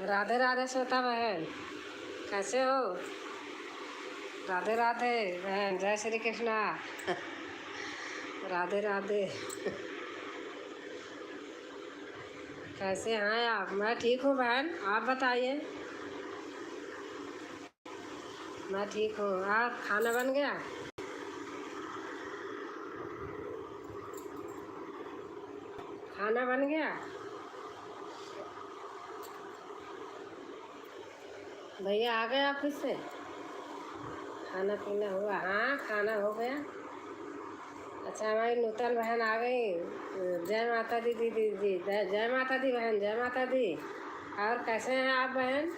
राधे राधे श्वेता बहन, कैसे हो? राधे राधे बहन, जय श्री कृष्णा। राधे राधे। कैसे हैं आप? मैं ठीक हूँ बहन, आप बताइए। मैं ठीक हूँ। आप खाना बन गया? खाना बन गया? भैया आ गए ऑफिस से? खाना पीना हुआ? हाँ, खाना हो गया। अच्छा, हमारी नूतन बहन आ गई। जय माता दी दीदी जी। जय माता दी बहन, जय माता दी। और कैसे हैं आप बहन?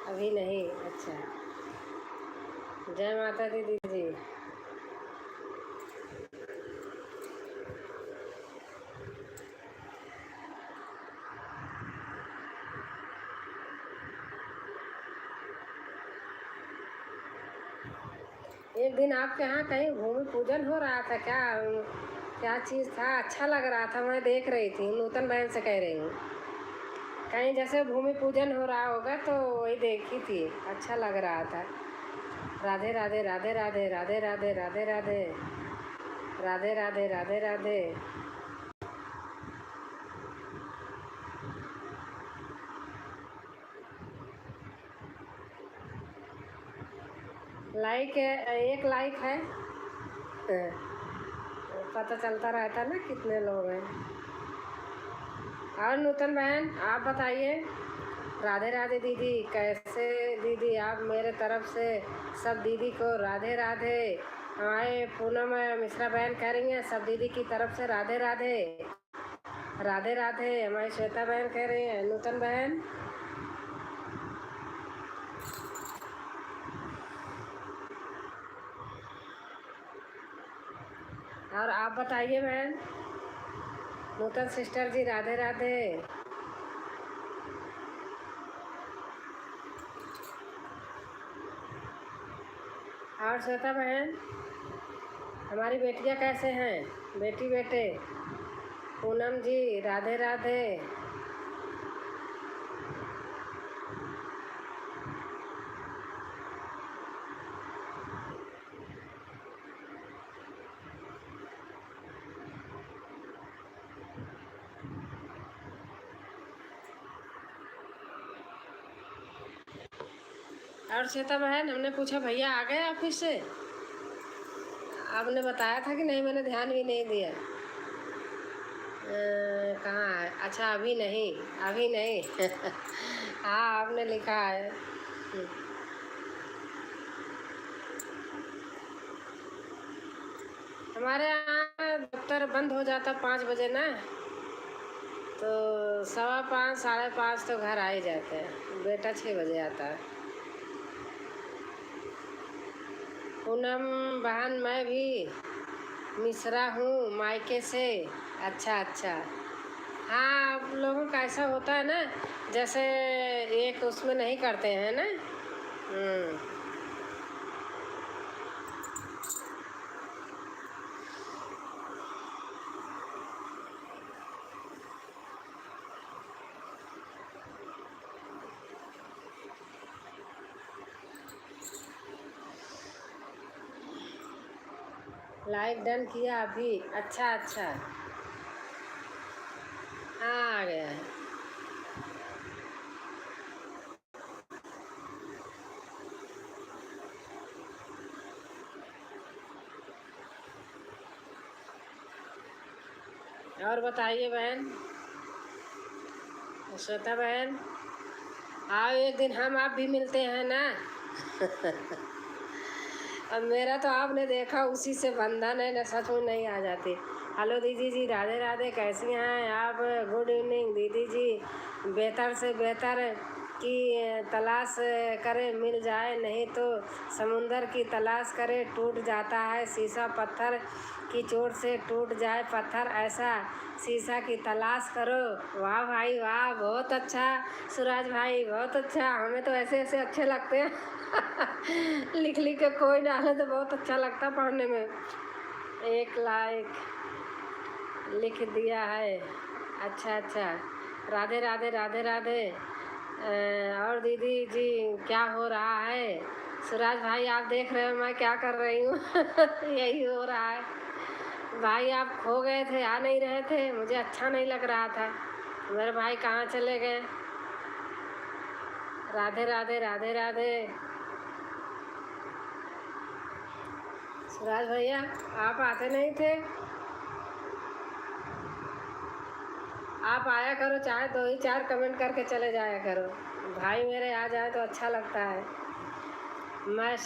अभी नहीं? अच्छा, जय माता दी दीदी। एक दिन आपके यहाँ कहीं भूमि पूजन हो रहा था क्या? क्या चीज़ था? अच्छा लग रहा था, मैं देख रही थी, नूतन बहन से कह रही हूँ। कहीं जैसे भूमि पूजन हो रहा होगा तो वही देखी थी, अच्छा लग रहा था। राधे राधे राधे राधे राधे राधे राधे राधे राधे राधे राधे राधे। लाइक एक लाइक है। पता चलता रहता ना कितने लोग हैं। और नूतन बहन आप बताइए। राधे राधे दीदी, कैसे दीदी आप? मेरे तरफ से सब दीदी को राधे राधे। हमारे पूनम मिश्रा बहन कह रही हैं सब दीदी की तरफ से राधे राधे राधे राधे। हमारी श्वेता बहन कह रही हैं, नूतन बहन। और आप बताइए बहन। नूतन सिस्टर जी राधे राधे। और श्वेता बहन, हमारी बेटियां कैसे हैं? बेटी बेटे? पूनम जी राधे राधे। और श्वेता बहन, हमने पूछा भैया आ गए ऑफिस से? आपने बताया था कि नहीं? मैंने ध्यान भी नहीं दिया। कहाँ है? अच्छा, अभी नहीं, अभी नहीं। हाँ, आपने लिखा है। हमारे यहाँ दफ्तर बंद हो जाता 5 बजे ना, तो 5:15 5:30 तो घर आ ही जाते हैं। बेटा 6 बजे आता है। पूनम बहन, मैं भी मिश्रा हूँ मायके से। अच्छा अच्छा। हाँ, आप लोगों का ऐसा होता है ना, जैसे एक उसमें नहीं करते हैं ना। लाइक डन किया अभी? अच्छा अच्छा। हाँ, आ गया है। और बताइए बहन श्वेता बहन। आओ, एक दिन हम आप भी मिलते हैं ना। अब मेरा तो आपने देखा उसी से बंधन है ना, सच में नहीं आ जाती। हेलो दीदी जी, राधे राधे, कैसी हैं आप? गुड इवनिंग दीदी जी। बेहतर से बेहतर की तलाश करे मिल जाए, नहीं तो समुंदर की तलाश करे टूट जाता है शीशा। पत्थर की चोट से टूट जाए पत्थर, ऐसा शीशा की तलाश करो। वाह भाई वाह, बहुत अच्छा सूरज भाई, बहुत अच्छा। हमें तो ऐसे ऐसे अच्छे लगते हैं। लिख लिख के कोई डाले तो बहुत अच्छा लगता पढ़ने में। एक लाइक लिख दिया है। अच्छा अच्छा। राधे राधे राधे राधे। और दीदी जी क्या हो रहा है? सूरज भाई आप देख रहे हो मैं क्या कर रही हूँ यही हो रहा है भाई। आप खो गए थे, आ नहीं रहे थे, मुझे अच्छा नहीं लग रहा था। मेरे भाई कहाँ चले गए? राधे राधे राधे राधे। सूरज भैया आप आते नहीं थे, आप आया करो, चाहे 2 ही 4 कमेंट करके चले जाया करो। भाई मेरे आ जाए तो अच्छा लगता है। मैं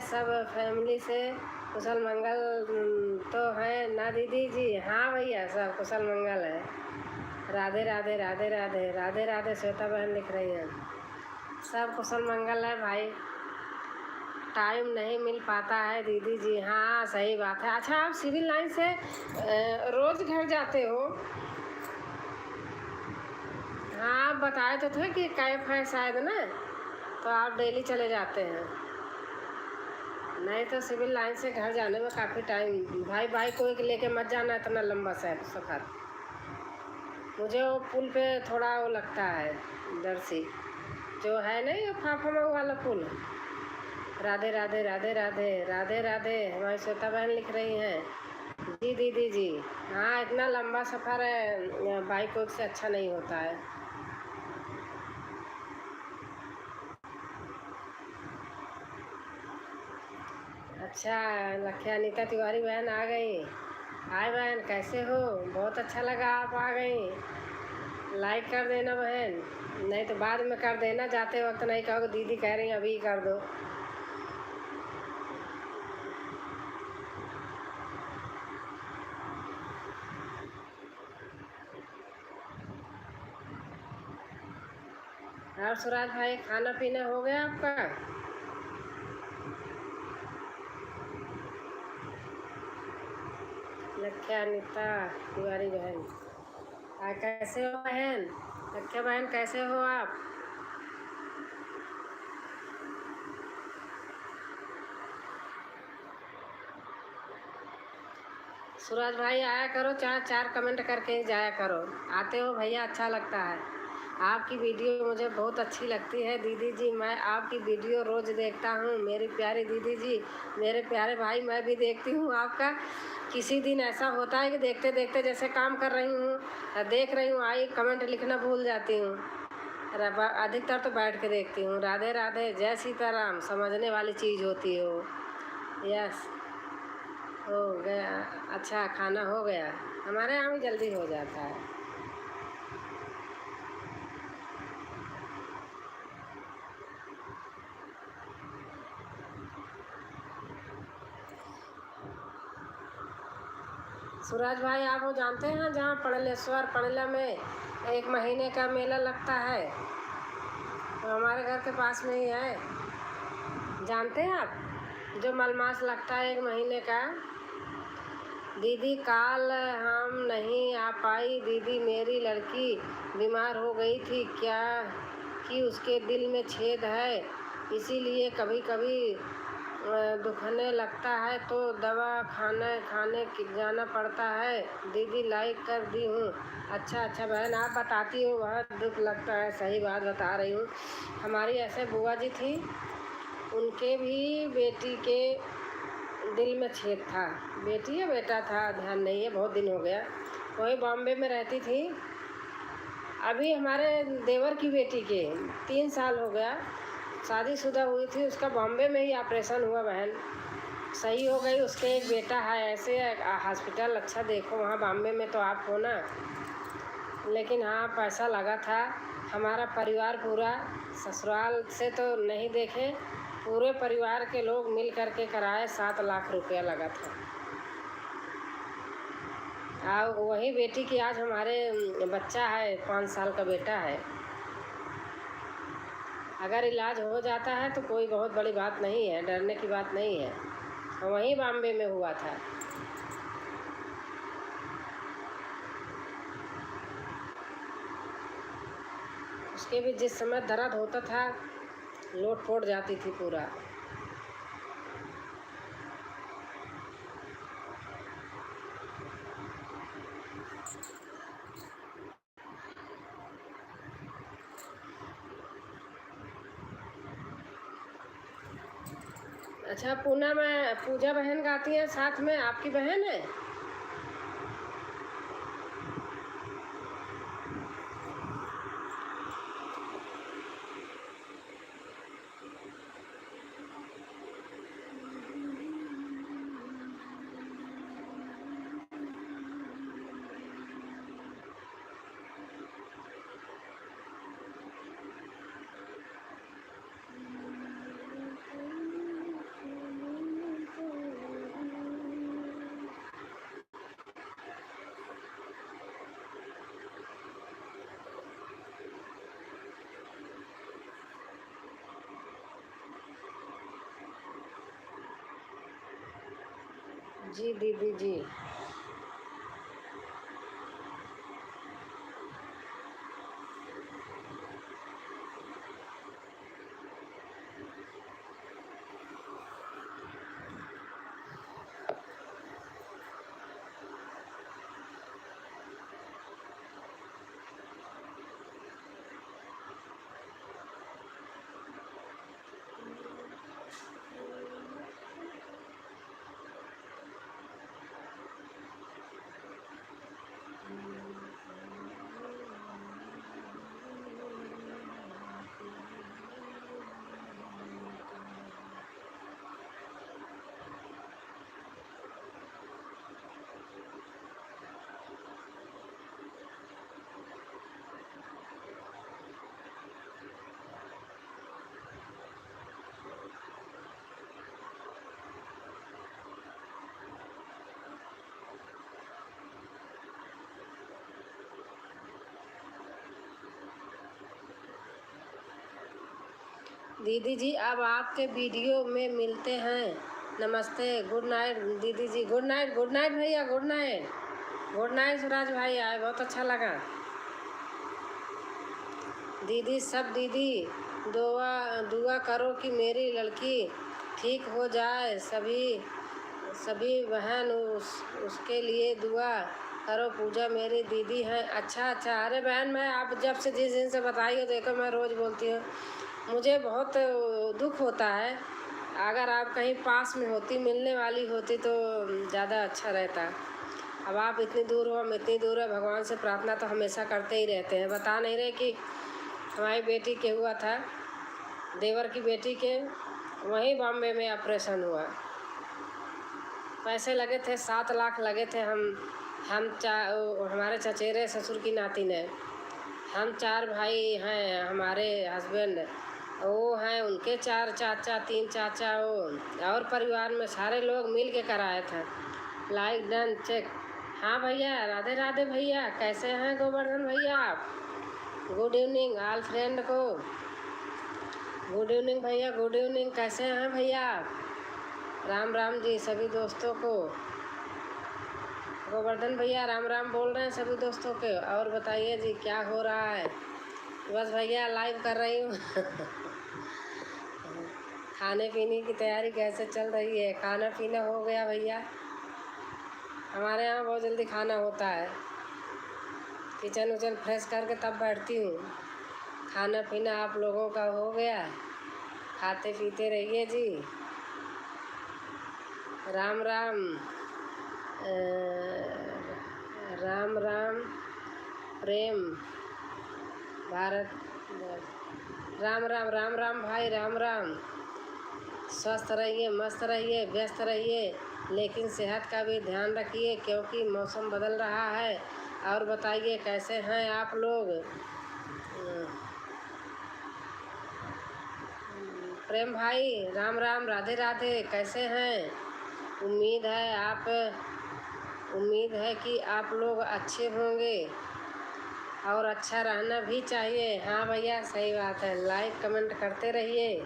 सब फैमिली से कुशल मंगल तो है ना दीदी जी? हाँ भैया सब कुशल मंगल है। राधे राधे राधे राधे राधे राधे। श्वेता बहन लिख रही हैं सब कुशल मंगल है भाई। टाइम नहीं मिल पाता है दीदी जी। हाँ सही बात है। अच्छा आप सिविल लाइन से रोज घर जाते हो? हाँ आप बताए तो थे कि कैफ है शायद ना, तो आप डेली चले जाते हैं। नहीं तो सिविल लाइन से घर जाने में काफ़ी टाइम। भाई भाई कोई लेके मत जाना इतना लंबा सफ़र। मुझे वो पुल पे थोड़ा वो लगता है डर सी, जो है नहीं फाफा वाला पुल। राधे राधे राधे राधे राधे राधे। हमारी श्वेता बहन लिख रही हैं जी दीदी जी। हाँ इतना लंबा सफ़र है बाइक से अच्छा नहीं होता है। अच्छा लक्ष्य अनीता तिवारी बहन आ गई। हाय बहन कैसे हो? बहुत अच्छा लगा आप आ गई। लाइक कर देना बहन, नहीं तो बाद में कर देना, जाते वक्त नहीं कहोगे दीदी कह रही अभी कर दो। और सूरज भाई खाना पीना हो गया आपका? लक्ष्य अनीता तिवारी बहन कैसे हो बहन? लक्ष्य बहन कैसे हो आप? सूरज भाई आया करो, 4 कमेंट करके जाया करो। आते हो भैया अच्छा लगता है। आपकी वीडियो मुझे बहुत अच्छी लगती है दीदी जी। मैं आपकी वीडियो रोज़ देखता हूँ मेरी प्यारी दीदी जी। मेरे प्यारे भाई मैं भी देखती हूँ आपका। किसी दिन ऐसा होता है कि देखते देखते जैसे काम कर रही हूँ देख रही हूँ आई कमेंट लिखना भूल जाती हूँ। अधिकतर तो बैठ के देखती हूँ। राधे राधे जय सीताराम। समझने वाली चीज़ होती हो। यस हो गया। अच्छा खाना हो गया? हमारे यहाँ भी जल्दी हो जाता है। सूरज भाई आप वो जानते हैं जहाँ पड़लेश्वर पड़ला में 1 महीने का मेला लगता है, तो हमारे घर के पास में ही है। जानते हैं आप? जो मलमास लगता है 1 महीने का। दीदी काल हम नहीं आ पाई दीदी, मेरी लड़की बीमार हो गई थी क्या कि उसके दिल में छेद है, इसीलिए कभी कभी दुखने लगता है तो दवा खाने जाना पड़ता है। दीदी लाइक कर दी हूँ। अच्छा अच्छा बहन आप बताती हो बहुत दुख लगता है। सही बात बता रही हूँ। हमारी ऐसे बुआ जी थी, उनके भी बेटी के दिल में छेद था। बेटी या बेटा था ध्यान नहीं है, बहुत दिन हो गया। वही बॉम्बे में रहती थी। अभी हमारे देवर की बेटी के 3 साल हो गया, शादीशुदा हुई थी, उसका बॉम्बे में ही ऑपरेशन हुआ बहन, सही हो गई। उसके एक बेटा है। ऐसे हॉस्पिटल अच्छा देखो वहाँ बॉम्बे में तो आप हो ना, लेकिन हाँ पैसा लगा था। हमारा परिवार पूरा, ससुराल से तो नहीं देखे, पूरे परिवार के लोग मिल करके कराए। 7 लाख रुपया लगा था। वही बेटी की आज हमारे बच्चा है, 5 साल का बेटा है। अगर इलाज हो जाता है तो कोई बहुत बड़ी बात नहीं है, डरने की बात नहीं है। वहीं बॉम्बे में हुआ था। उसके भी जिस समय दर्द होता था लोट पोट जाती थी पूरा। अच्छा, पूना में पूजा बहन गाती हैं साथ में, आपकी बहन है? जी दीदी जी। दीदी जी अब आपके वीडियो में मिलते हैं। नमस्ते, गुड नाइट दीदी जी। गुड नाइट, गुड नाइट भैया, गुड नाइट। गुड नाइट सुराज भाई, आए बहुत अच्छा लगा। दीदी सब दीदी दुआ दुआ करो कि मेरी लड़की ठीक हो जाए। सभी सभी बहन उसके लिए दुआ करो। पूजा मेरी दीदी हैं। अच्छा अच्छा, अरे बहन मैं आप जब से जिस दिन से बताई हो देखो मैं रोज़ बोलती हूँ। मुझे बहुत दुख होता है। अगर आप कहीं पास में होती, मिलने वाली होती तो ज़्यादा अच्छा रहता। अब आप इतनी दूर हो, हम इतनी दूर है। भगवान से प्रार्थना तो हमेशा करते ही रहते हैं। बता नहीं रहे कि हमारी बेटी के हुआ था, देवर की बेटी के वहीं बॉम्बे में ऑपरेशन हुआ। पैसे लगे थे 7 लाख लगे थे। हमारे चचेरे ससुर की नातिन है। हम 4 भाई हैं, हमारे हस्बैंड वो हैं, उनके 4 चाचा, 3 चाचा वो, और परिवार में सारे लोग मिल के कराया था। Like done check. हाँ भैया, राधे राधे भैया, कैसे हैं गोवर्धन भैया आप? गुड इवनिंग ऑल फ्रेंड को। गुड इवनिंग भैया, गुड इवनिंग, कैसे हैं भैया आप? राम राम जी सभी दोस्तों को। गोवर्धन भैया राम राम बोल रहे हैं सभी दोस्तों के। और बताइए जी क्या हो रहा है? बस भैया लाइव कर रही हूँ। खाने पीने की तैयारी कैसे चल रही है? खाना पीना हो गया भैया? हमारे यहाँ बहुत जल्दी खाना होता है। किचन उचन फ्रेश करके तब बैठती हूँ। खाना पीना आप लोगों का हो गया? खाते पीते रहिए जी। राम राम। राम राम प्रेम भारत। राम राम, राम राम भाई, राम राम। स्वस्थ रहिए, मस्त रहिए, व्यस्त रहिए, लेकिन सेहत का भी ध्यान रखिए क्योंकि मौसम बदल रहा है। और बताइए कैसे हैं आप लोग? प्रेम भाई राम राम, राधे राधे, कैसे हैं? उम्मीद है आप उम्मीद है कि आप लोग अच्छे होंगे और अच्छा रहना भी चाहिए। हाँ भैया सही बात है, लाइक कमेंट करते रहिए।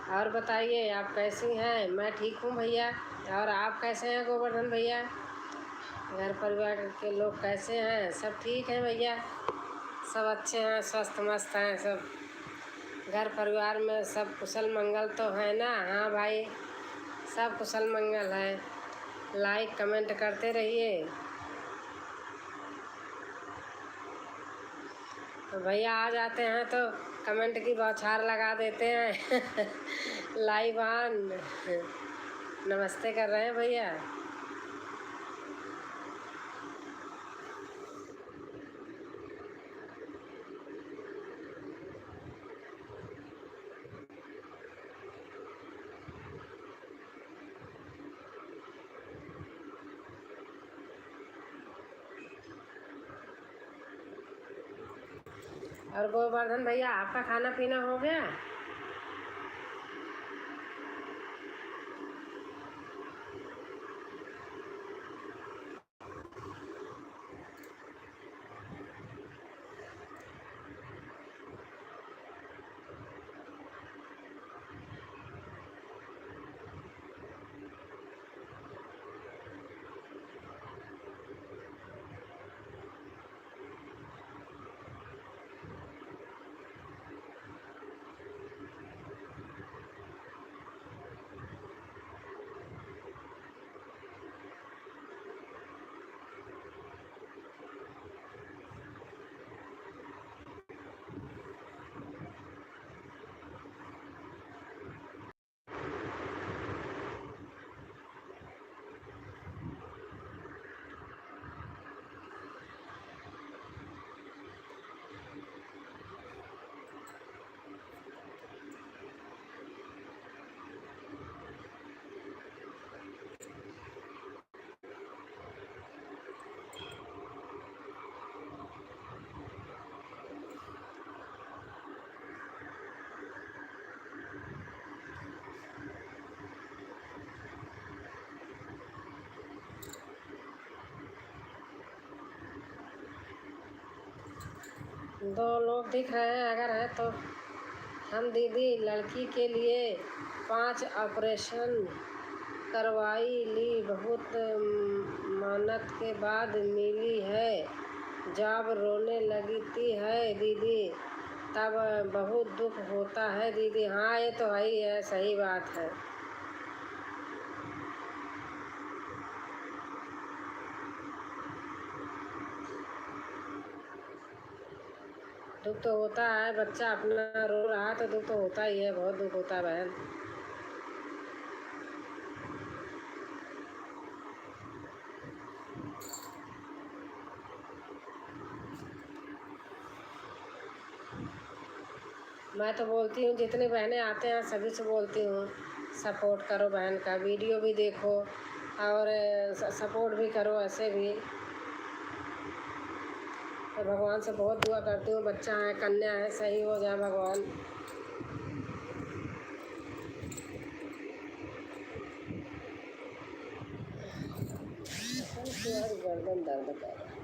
और बताइए आप कैसी हैं? मैं ठीक हूँ भैया। और आप कैसे हैं गोवर्धन भैया? घर परिवार के लोग कैसे हैं? सब ठीक हैं भैया? सब अच्छे हैं, स्वस्थ मस्त हैं सब। घर परिवार में सब कुशल मंगल तो है ना? हाँ भाई सब कुशल मंगल है। लाइक कमेंट करते रहिए। तो भैया आ जाते हैं तो कमेंट की बौछार लगा देते हैं। Live on. नमस्ते कर रहे हैं भैया। और गोवर्धन भैया, आपका खाना पीना हो गया? दो लोग दिख रहे हैं, अगर है तो। हम दीदी लड़की के लिए 5 ऑपरेशन करवाई ली, बहुत मेहनत के बाद मिली है जॉब। रोने लगती है दीदी, तब बहुत दुख होता है दीदी। हाँ, ये तो है ही है, सही बात है। दुख तो होता है, बच्चा अपना रो रहा तो दुख तो होता ही है, बहुत दुख होता है बहन। मैं तो बोलती हूँ जितनी बहनें आते हैं सभी से बोलती हूँ, सपोर्ट करो बहन का, वीडियो भी देखो और सपोर्ट भी करो ऐसे भी। और भगवान से बहुत दुआ करती हूँ, बच्चा है, कन्या है, सही हो जाए भगवान। गर्दन दर्द कर रहा है।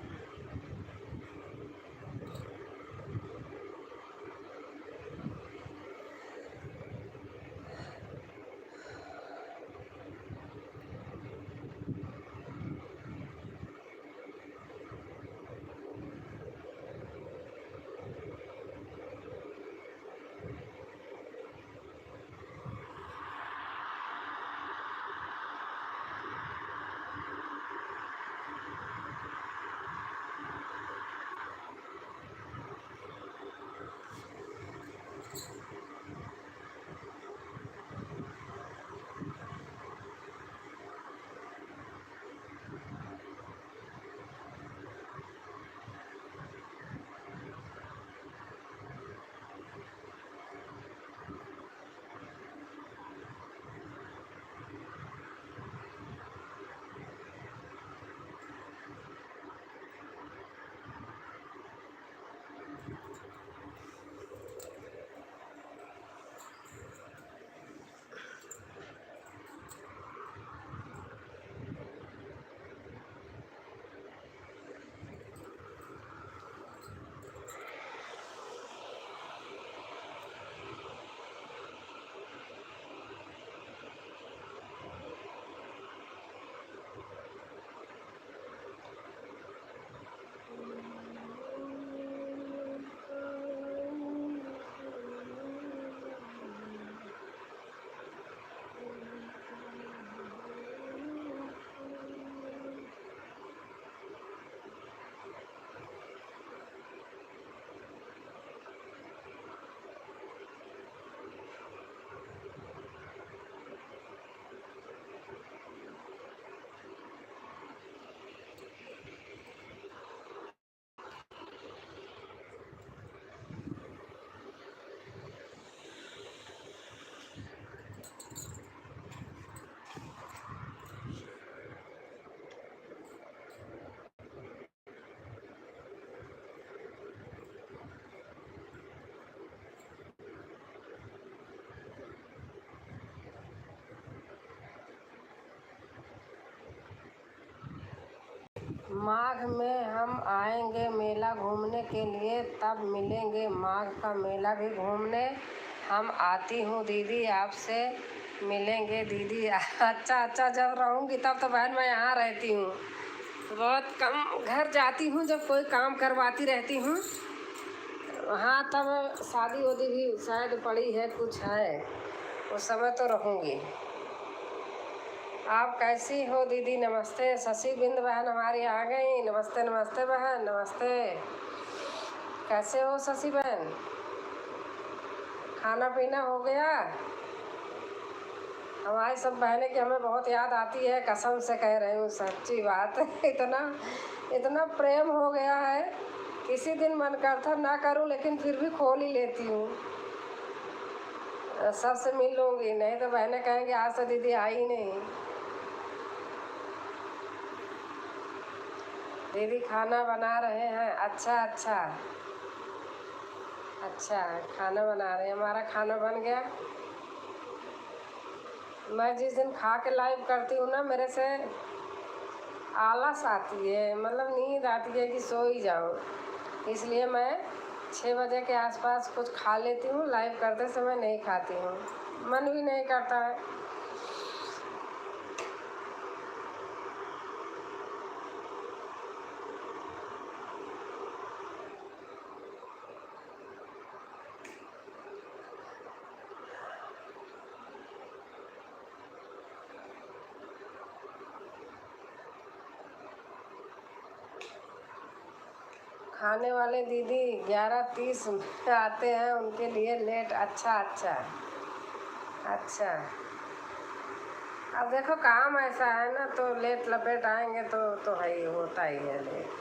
माघ में हम आएंगे मेला घूमने के लिए, तब मिलेंगे माघ का मेला भी घूमने। हम आती हूँ दीदी, आपसे मिलेंगे दीदी। अच्छा अच्छा, जब रहूँगी तब तो बहन मैं यहाँ रहती हूँ, बहुत कम घर जाती हूँ, जब कोई काम करवाती रहती हूँ। हाँ, तब शादी वादी भी शायद पड़ी है, कुछ है, उस समय तो रहूँगी। आप कैसी हो दीदी? नमस्ते। शशि बिंद बहन हमारी आ गई। नमस्ते नमस्ते बहन, नमस्ते। कैसे हो शशि बहन? खाना पीना हो गया? हमारी सब बहनें की हमें बहुत याद आती है, कसम से कह रही हूँ, सच्ची बात। इतना इतना प्रेम हो गया है, किसी दिन मन करता ना करूँ, लेकिन फिर भी खोल ही लेती हूँ। सबसे मिल लूँगी, नहीं तो बहनें कहेंगी आज तो दीदी आई नहीं। दीदी खाना बना रहे हैं? अच्छा अच्छा अच्छा, खाना बना रहे हैं। हमारा खाना बन गया। मैं जिस दिन खा के लाइव करती हूँ ना, मेरे से आलस आती है, मतलब नींद आती है कि सो ही जाओ, इसलिए मैं 6 बजे के आसपास कुछ खा लेती हूँ। लाइव करते समय नहीं खाती हूँ, मन भी नहीं करता है। खाने वाले दीदी 11:30 आते हैं, उनके लिए लेट। अच्छा अच्छा अच्छा। अब देखो काम ऐसा है ना, तो लेट लपेट आएंगे तो है ही, होता ही है लेट।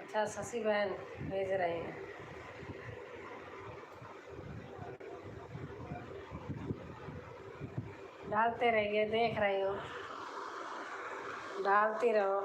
अच्छा, शशि बहन भेज रही हैं। डालते रहिए, देख रही हूँ, डालती रहो।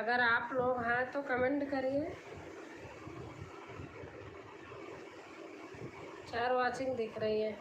अगर आप लोग हैं तो कमेंट करिए। 4 वॉचिंग दिख रही है।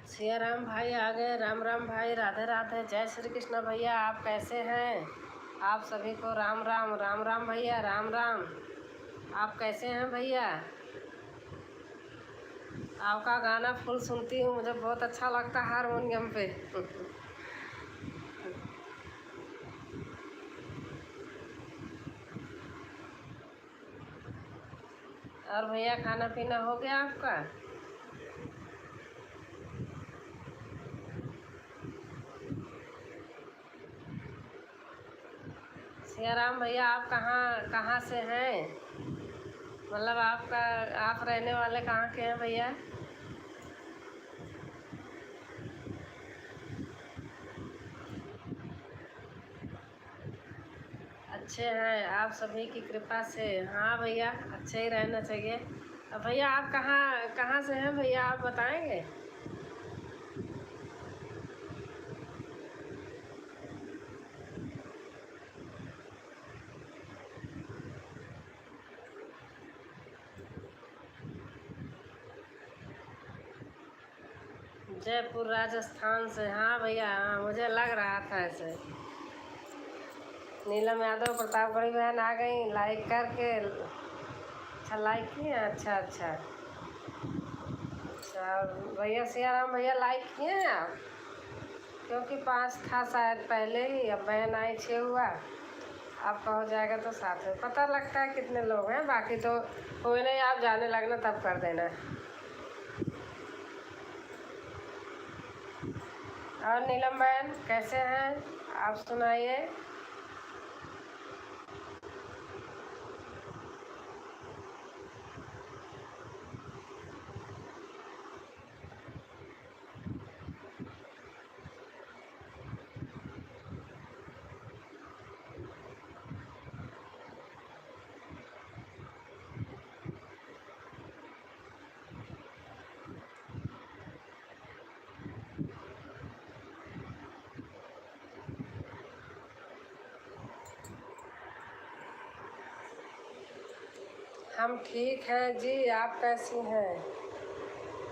सिया राम भाई आ गए। राम राम भाई, राधे राधे, जय श्री कृष्ण भैया। आप कैसे हैं? आप सभी को राम राम। राम राम भैया, राम राम। आप कैसे हैं भैया? आपका गाना फुल सुनती हूँ, मुझे बहुत अच्छा लगता है हारमोनियम पे। और भैया खाना पीना हो गया आपका? सिया राम भैया, आप कहाँ कहाँ से हैं? मतलब आप रहने वाले कहाँ के हैं भैया? अच्छे हैं, आप सभी की कृपा से। हाँ भैया, अच्छे ही रहना चाहिए। अब भैया आप कहाँ कहाँ से हैं भैया, आप बताएंगे? जयपुर राजस्थान से। हाँ भैया, हाँ मुझे लग रहा था ऐसे। नीलम यादव प्रतापगढ़ी बहन आ गई लाइक करके। अच्छा लाइक किए? अच्छा अच्छा अच्छा। भैया सियाराम भैया लाइक किए हैं आप? क्योंकि 5 था शायद पहले ही, अब बहन आई 6 हुआ। आपका हो जाएगा तो 7 में पता लगता है कितने लोग हैं। बाकी तो कोई नहीं, आप जाने लगना तब कर देना। और नीलम बहन कैसे हैं? आप सुनाइए। हम ठीक हैं जी, आप कैसी हैं?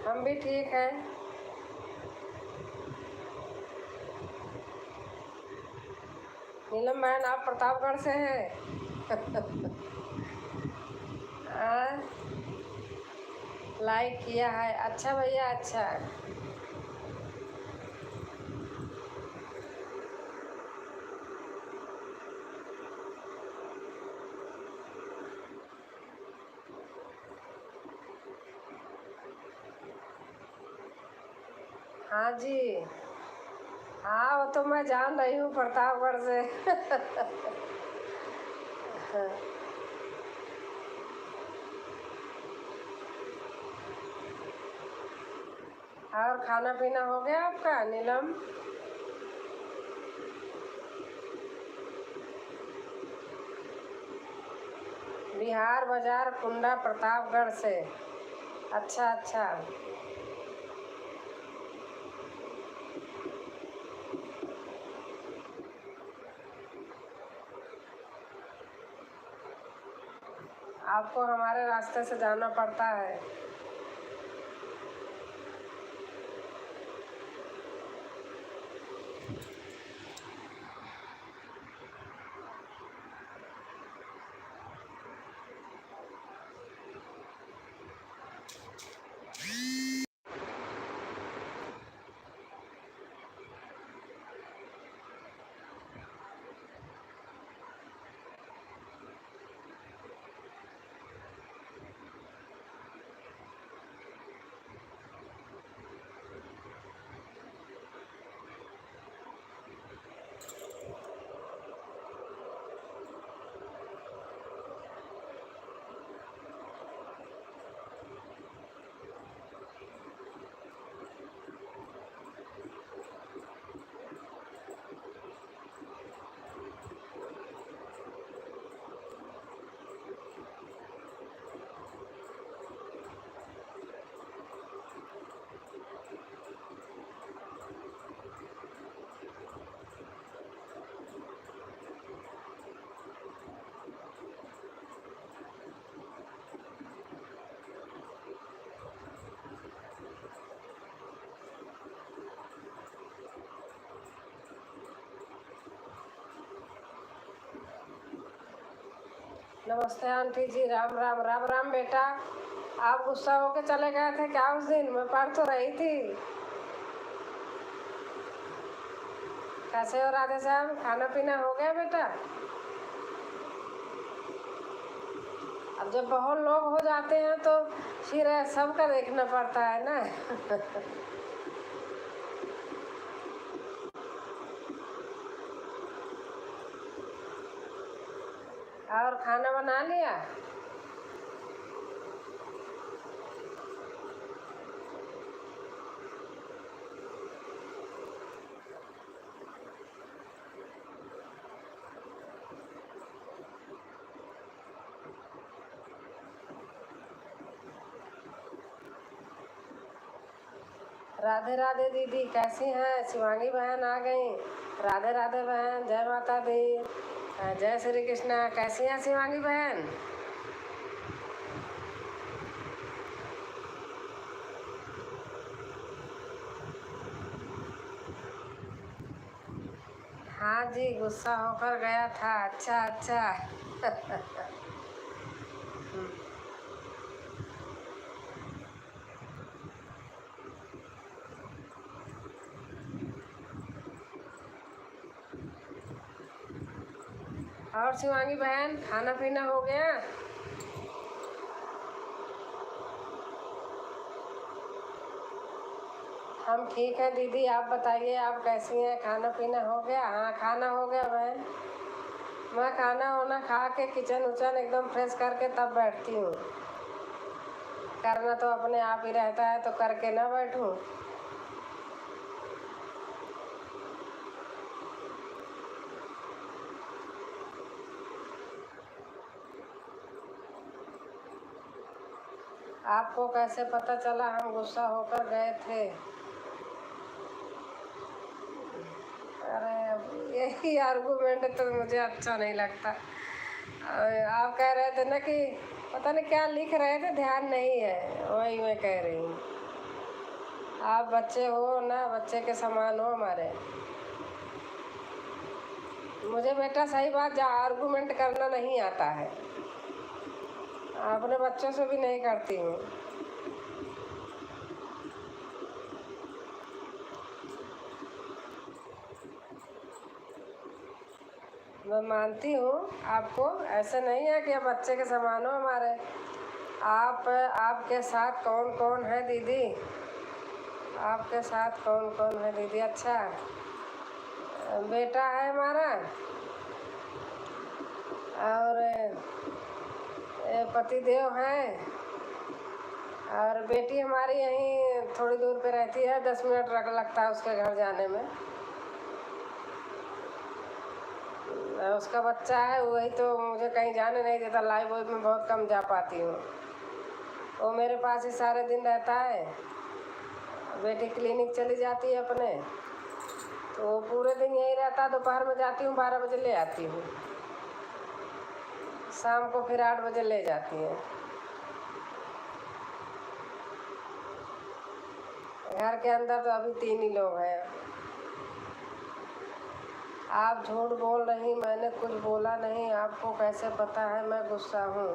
हम भी ठीक हैं। नीलम बहन आप प्रतापगढ़ से हैं? लाइक किया है, अच्छा भैया अच्छा। हाँ जी, हाँ वो तो मैं जान रही हूँ प्रतापगढ़ से। और खाना पीना हो गया आपका नीलम? बिहार बाजार कुंडा प्रतापगढ़ से। अच्छा अच्छा। आपको हमारे रास्ते से जाना पड़ता है। नमस्ते आंटी जी, राम राम राम राम। बेटा आप गुस्सा होके चले गए थे क्या उस दिन? मैं पढ़ तो रही थी। कैसे हो राधे साहब, खाना पीना हो गया बेटा? अब जब बहुत लोग हो जाते हैं तो फिर सबका देखना पड़ता है ना। और खाना बना लिया? राधे राधे दीदी, कैसी हैं? शिवांगी बहन आ गई। राधे राधे बहन, जय माता दी, जय श्री कृष्णा। कैसी हैं शिवांगी बहन? हाँ जी, गुस्सा होकर गया था। अच्छा अच्छा। और शिवांगी बहन, खाना पीना हो गया? हम ठीक है दीदी, आप बताइए आप कैसी हैं? खाना पीना हो गया? हाँ खाना हो गया बहन। मैं खाना वाना खा के किचन उचन एकदम फ्रेश करके तब बैठती हूँ। करना तो अपने आप ही रहता है, तो करके ना बैठूँ। आपको कैसे पता चला हम गुस्सा होकर गए थे? अरे यही आर्गूमेंट तो मुझे अच्छा नहीं लगता। आप कह रहे थे ना कि पता नहीं क्या लिख रहे थे, ध्यान नहीं है, वही मैं कह रही हूँ। आप बच्चे हो ना, बच्चे के समान हो हमारे। मुझे बेटा सही बात जा आर्गूमेंट करना नहीं आता है, अपने बच्चों से भी नहीं करती हूँ। मैं मानती हूँ आपको, ऐसे नहीं है कि आप बच्चे के समान हो हमारे। आपके साथ कौन कौन है दीदी? आपके साथ कौन कौन है दीदी? अच्छा, बेटा है हमारा, और पतिदेव हैं, और बेटी हमारी यहीं थोड़ी दूर पे रहती है, 10 मिनट लगता है उसके घर जाने में। उसका बच्चा है, वही तो मुझे कहीं जाने नहीं देता, लाइब्रेरी में बहुत कम जा पाती हूँ। वो मेरे पास ही सारे दिन रहता है। बेटी क्लिनिक चली जाती है अपने, तो वो पूरे दिन यहीं रहता। दोपहर में जाती हूँ, 12 बजे ले आती हूँ, शाम को फिर 8 बजे ले जाती है। घर के अंदर तो अभी 3 ही लोग हैं। आप झूठ बोल रही, मैंने कुछ बोला नहीं। आपको कैसे पता है मैं गुस्सा हूँ?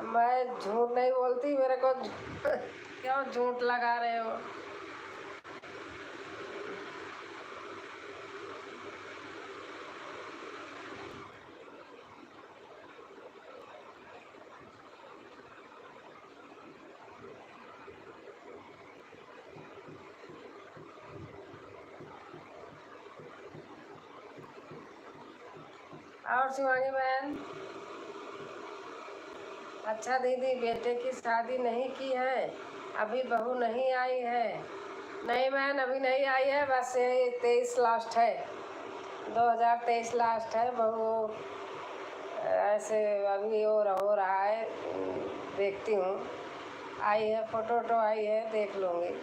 मैं झूठ नहीं बोलती, मेरे को क्यों झूठ लगा रहे हो? और शिवानी बहन, अच्छा दीदी, बेटे की शादी नहीं की है? अभी बहू नहीं आई है? नहीं बहन, अभी नहीं आई है, बस यही 23 लास्ट है, 2023 लास्ट है। बहू ऐसे अभी हो रहा है, देखती हूँ। आई है, फोटो वोटो आई है, देख लूँगी।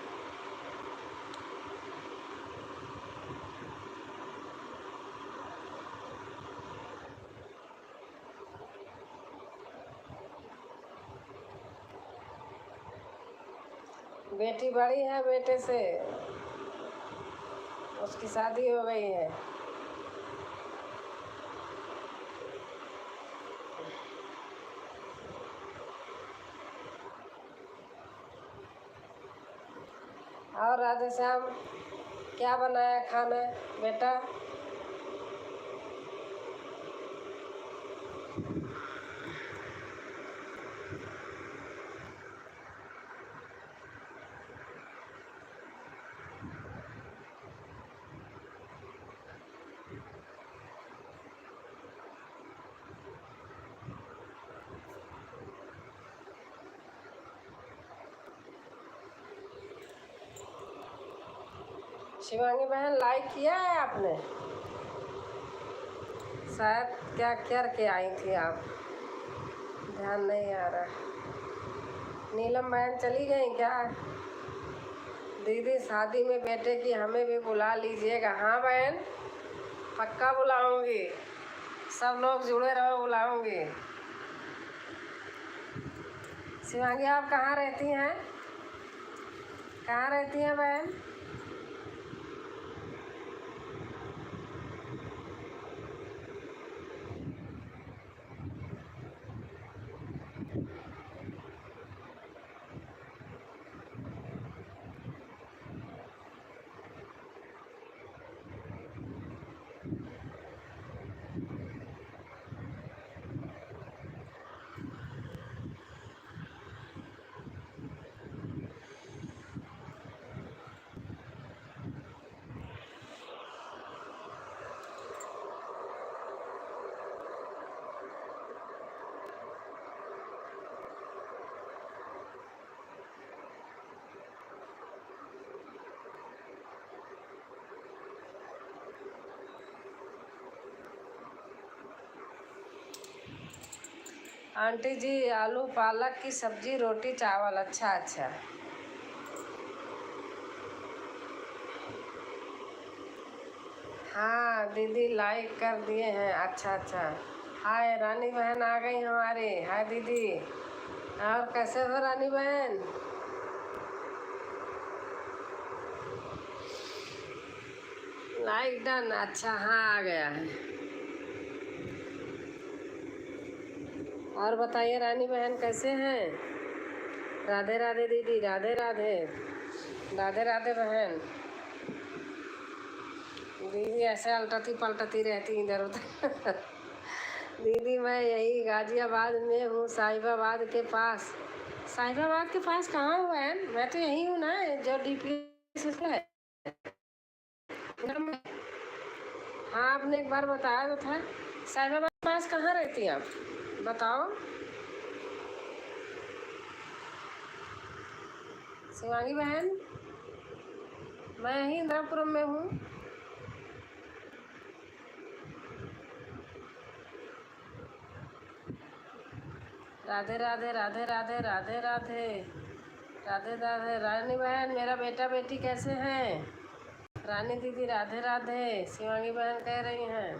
बेटी बड़ी है बेटे से, उसकी शादी हो गई है। और राधे श्याम, क्या बनाया खाना बेटा? शिवांगी बहन, लाइक किया है आपने? शायद क्या करके आई थी आप, ध्यान नहीं आ रहा। नीलम बहन चली गई क्या? दीदी, शादी में बेटे की हमें भी बुला लीजिएगा। हाँ बहन, पक्का बुलाऊंगी, सब लोग जुड़े रहो, बुलाऊंगी। शिवांगी, आप कहाँ रहती हैं? कहाँ रहती हैं बहन? आंटी जी, आलू पालक की सब्जी, रोटी चावल। अच्छा अच्छा। हाँ दीदी, लाइक कर दिए हैं। अच्छा अच्छा। हाय, रानी बहन आ गई हमारी। हाय दीदी, और कैसे हो रानी बहन? Like done. अच्छा, हाँ आ गया है। और बताइए रानी बहन, कैसे हैं? राधे राधे दीदी, राधे राधे। राधे राधे बहन। दीदी ऐसे अलटती पलटती रहती इधर उधर। दीदी, मैं यही गाजियाबाद में हूँ, साहिबाबाद के पास। साहिबाबाद के पास कहाँ हो बहन? मैं तो यही हूँ ना, जो डीपी है। हाँ, आपने एक बार बताया तो था। साहिबाबाद के पास कहाँ रहती हैं आप, बताओ? शिवांगी बहन, मैं यहीं इंदिरापुरम में हूँ। राधे राधे राधे राधे राधे राधे राधे राधे। रानी बहन, मेरा बेटा बेटी कैसे हैं? रानी दीदी राधे राधे। शिवांगी बहन कह रही हैं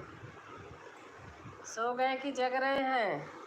सो गए कि जग रहे हैं?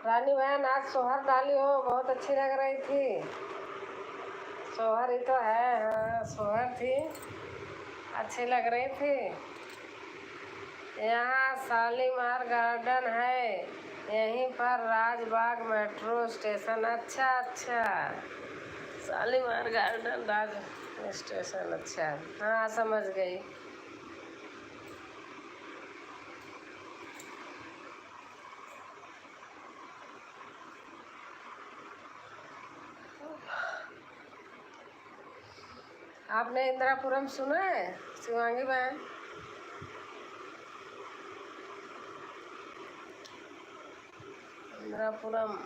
रानी बहन, आज सोहर डाली हो, बहुत अच्छी लग रही थी। सोहर ही तो है। हाँ, सोहर थी, अच्छी लग रही थी। यहाँ शालीमार गार्डन है, यहीं पर राजबाग मेट्रो स्टेशन। अच्छा अच्छा, शालीमार गार्डन राज स्टेशन। अच्छा, हाँ समझ गई। आपने इंदिरापुरम सुना है शिवांगी बहन? इंदिरापुरम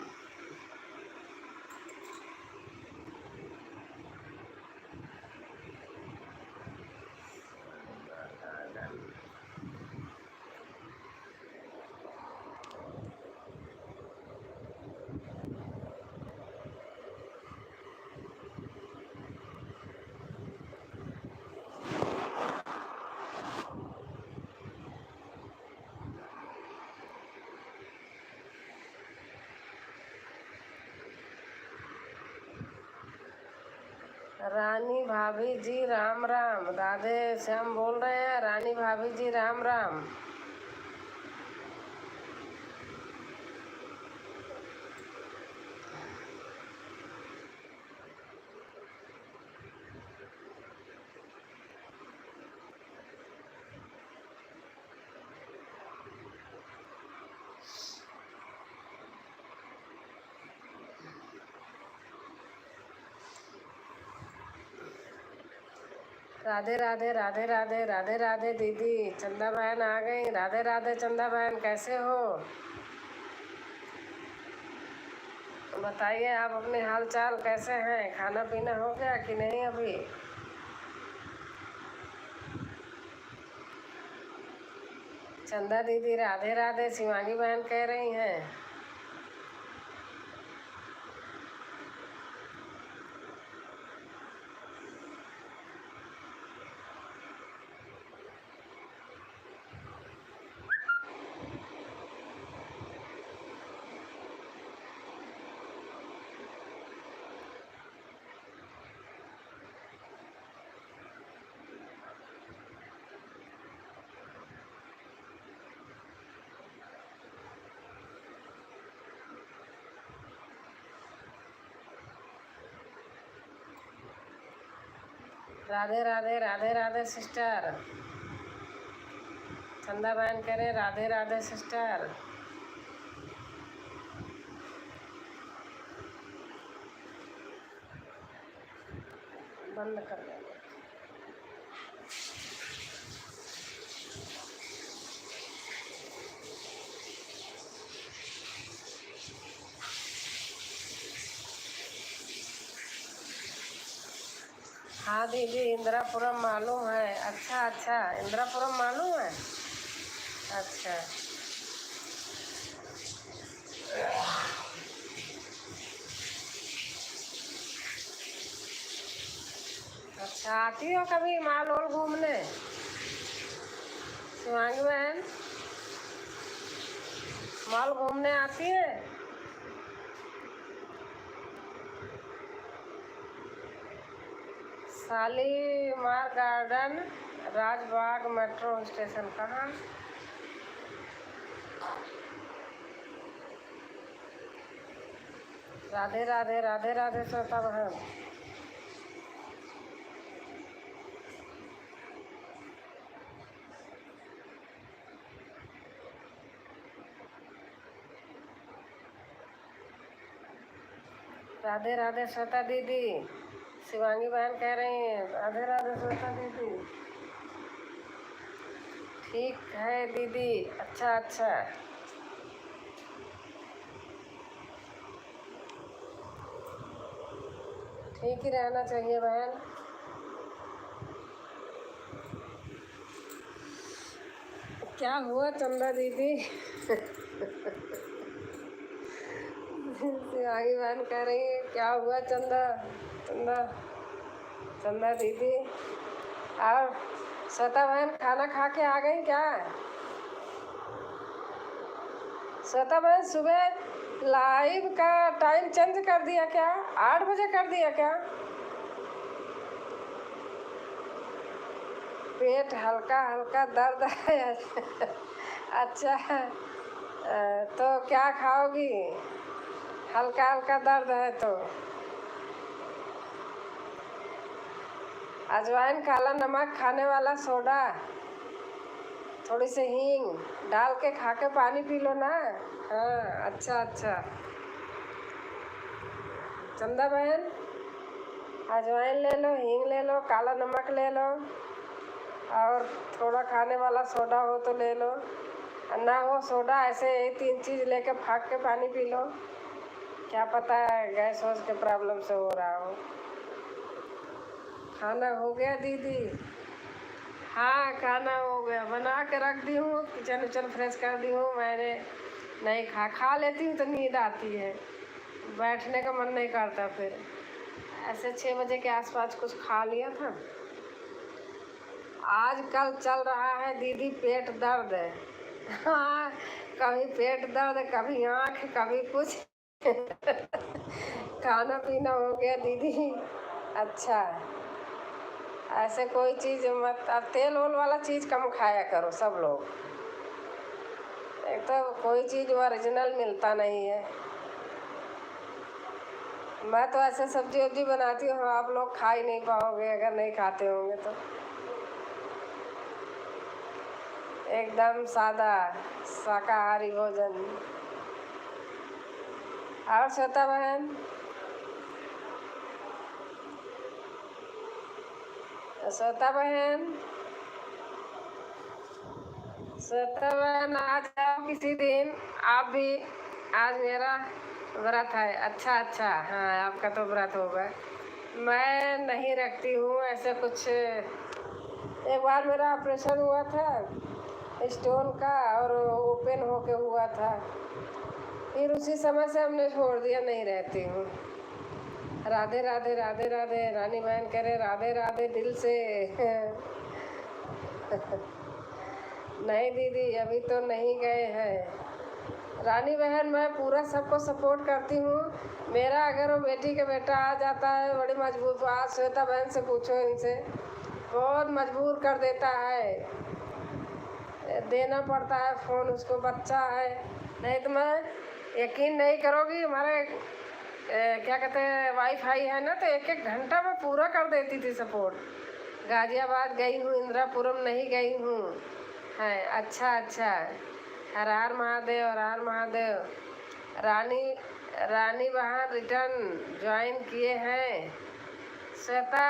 रानी भाभी जी राम राम। राधे श्याम बोल रहे हैं। रानी भाभी जी राम राम। राधे राधे राधे राधे राधे राधे। दीदी चंदा बहन आ गई। राधे राधे चंदा बहन, कैसे हो? बताइए आप अपने हाल चाल कैसे हैं? खाना पीना हो गया कि नहीं अभी? चंदा दीदी राधे राधे। शिवांगी बहन कह रही हैं राधे राधे राधे राधे सिस्टर। चंदा बहन कह रहे राधे राधे सिस्टर। बंद कर दो। हाँ दीदी, इंदिरापुरम मालूम है। अच्छा अच्छा, इंदिरापुरम मालूम है। अच्छा अच्छा, आती हो कभी माल और घूमने शिवांगी बहन? मॉल घूमने आती है? Shalimar garden, Rajbagh metro station कहाँ? राधे राधे राधे राधे श्वेता बहन। राधे राधे श्वेता दीदी। शिवांगी बहन कह रही हैं राधे राधे श्वेता दीदी। ठीक है दीदी। अच्छा अच्छा, ठीक ही रहना चाहिए बहन। क्या हुआ चंदा दीदी? शिवांगी बहन कह रही है क्या हुआ चंदा? चंदा चंदा दीदी। और श्वेता बहन खाना खा के आ गई क्या? श्वेता बहन सुबह लाइव का टाइम चेंज कर दिया क्या? 8 बजे कर दिया क्या? पेट हल्का हल्का दर्द है। अच्छा तो क्या खाओगी? हल्का हल्का दर्द है तो अजवाइन, काला नमक, खाने वाला सोडा, थोड़ी सी हींग डाल के खा के पानी पी लो ना। हाँ अच्छा अच्छा। चंदा बहन अजवाइन ले लो, हींग ले लो, काला नमक ले लो और थोड़ा खाने वाला सोडा हो तो ले लो, ना हो सोडा ऐसे ही 3 चीज़ लेके फाँक के पानी पी लो। क्या पता है गैस वैस के प्रॉब्लम से हो रहा हो। खाना हो गया दीदी? हाँ खाना हो गया, बना के रख दी हूँ, किचन उचन फ्रेश कर दी हूँ मैंने। नहीं खा लेती हूँ तो नींद आती है, बैठने का मन नहीं करता। फिर ऐसे 6 बजे के आसपास कुछ खा लिया था। आजकल चल रहा है दीदी पेट दर्द। हाँ कभी पेट दर्द, कभी आँख, कभी कुछ। खाना पीना हो गया दीदी। अच्छा ऐसे कोई चीज़ मत, अब तेल वोल वाला चीज़ कम खाया करो सब लोग। एक तो कोई चीज़ ओरिजिनल मिलता नहीं है। मैं तो ऐसे सब्जी वब्जी बनाती हूँ, आप लोग खा ही नहीं पाओगे अगर नहीं खाते होंगे तो। एकदम सादा शाकाहारी भोजन। और श्वेता बहन? श्वेता बहन, श्वेता बहन आ जाओ किसी दिन आप भी। आज मेरा व्रत है। अच्छा अच्छा, हाँ आपका तो व्रत होगा। मैं नहीं रखती हूँ ऐसे कुछ। एक बार मेरा ऑपरेशन हुआ था स्टोन का और ओपन होके हुआ था, फिर उसी समय से हमने छोड़ दिया, नहीं रहती हूँ। राधे राधे राधे राधे। रानी बहन कह रहे राधे राधे दिल से। नहीं दीदी अभी तो नहीं गए हैं। रानी बहन मैं पूरा सबको सपोर्ट करती हूँ। मेरा अगर वो बेटी का बेटा आ जाता है बड़ी मजबूर, आज श्वेता बहन से पूछो, इनसे बहुत मजबूर कर देता है, देना पड़ता है फ़ोन उसको, बच्चा है। नहीं तो मैं यकीन नहीं करोगी, हमारे क्या कहते हैं वाईफाई है ना, तो 1-1 घंटा में पूरा कर देती थी सपोर्ट। गाज़ियाबाद गई हूँ, इंदिरापुरम नहीं गई हूँ। है अच्छा अच्छा। हर हर महादेव, हर हर महादेव। रानी रानी बहन रिटर्न ज्वाइन किए हैं। श्वेता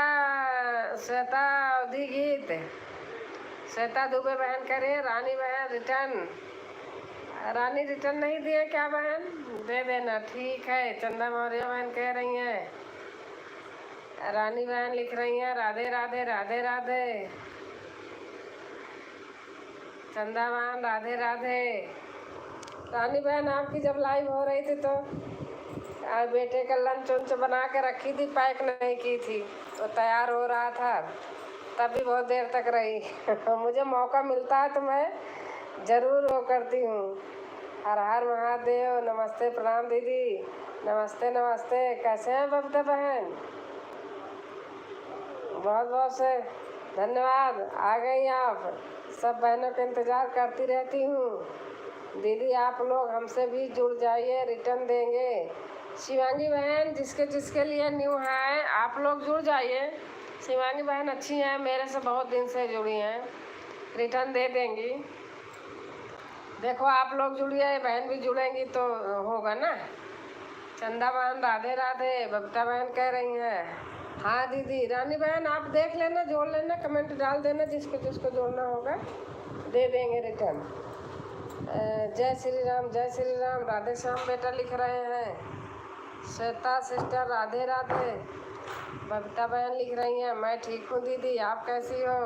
श्वेता अवधि गीत, श्वेता दुबे बहन करे रानी बहन रिटर्न। रानी रिटर्न नहीं दिए क्या बहन? दे देना। ठीक है। चंदा मौर्य बहन कह रही हैं रानी बहन लिख रही हैं राधे राधे राधे राधे। चंदा बहन राधे राधे। रानी बहन आपकी जब लाइव हो रही थी तो बेटे का लंच वंच बना के रखी थी, पैक नहीं की थी, तो तैयार हो रहा था, तभी बहुत देर तक रही। मुझे मौका मिलता है तो मैं ज़रूर वो करती हूँ। हर हर महादेव। नमस्ते, प्रणाम दीदी। नमस्ते नमस्ते। कैसे हैं बबीता बहन? बहुत बहुत से धन्यवाद, आ गई आप। सब बहनों का इंतज़ार करती रहती हूँ। दीदी आप लोग हमसे भी जुड़ जाइए, रिटर्न देंगे। शिवांगी बहन जिसके जिसके लिए न्यू है आप लोग जुड़ जाइए। शिवांगी बहन अच्छी हैं, मेरे से बहुत दिन से जुड़ी हैं, रिटर्न दे देंगी। देखो आप लोग जुड़िए, बहन भी जुड़ेंगी तो होगा ना। चंदा बहन राधे राधे। बबीता बहन कह रही हैं हाँ दीदी। रानी बहन आप देख लेना, जोड़ लेना, कमेंट डाल देना, जिसको जिसको जोड़ना होगा दे देंगे रिटर्न। जय श्री राम, जय श्री राम। राधे श्याम बेटा लिख रहे हैं। श्वेता सिस्टर राधे राधे। बबीता बहन लिख रही हैं मैं ठीक हूँ दीदी, आप कैसी हो?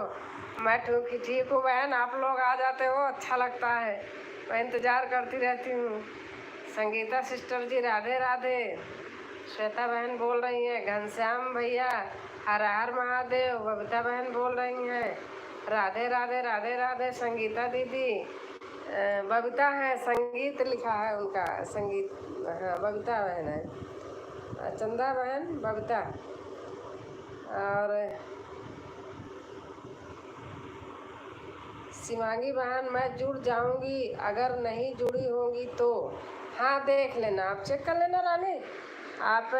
मैं ठीक हूँ बहन, आप लोग आ जाते हो अच्छा लगता है, मैं इंतज़ार करती रहती हूँ। संगीता सिस्टर जी राधे राधे। श्वेता बहन बोल रही हैं घनश्याम भैया हर हर महादेव। बबीता बहन बोल रही हैं राधे राधे राधे राधे। संगीता दीदी बबीता है, संगीत लिखा है उनका, संगीत, हाँ बबीता बहन है। चंदा बहन बबीता। और शिवांगी बहन मैं जुड़ जाऊंगी, अगर नहीं जुड़ी होंगी तो। हाँ देख लेना, आप चेक कर लेना रानी, आप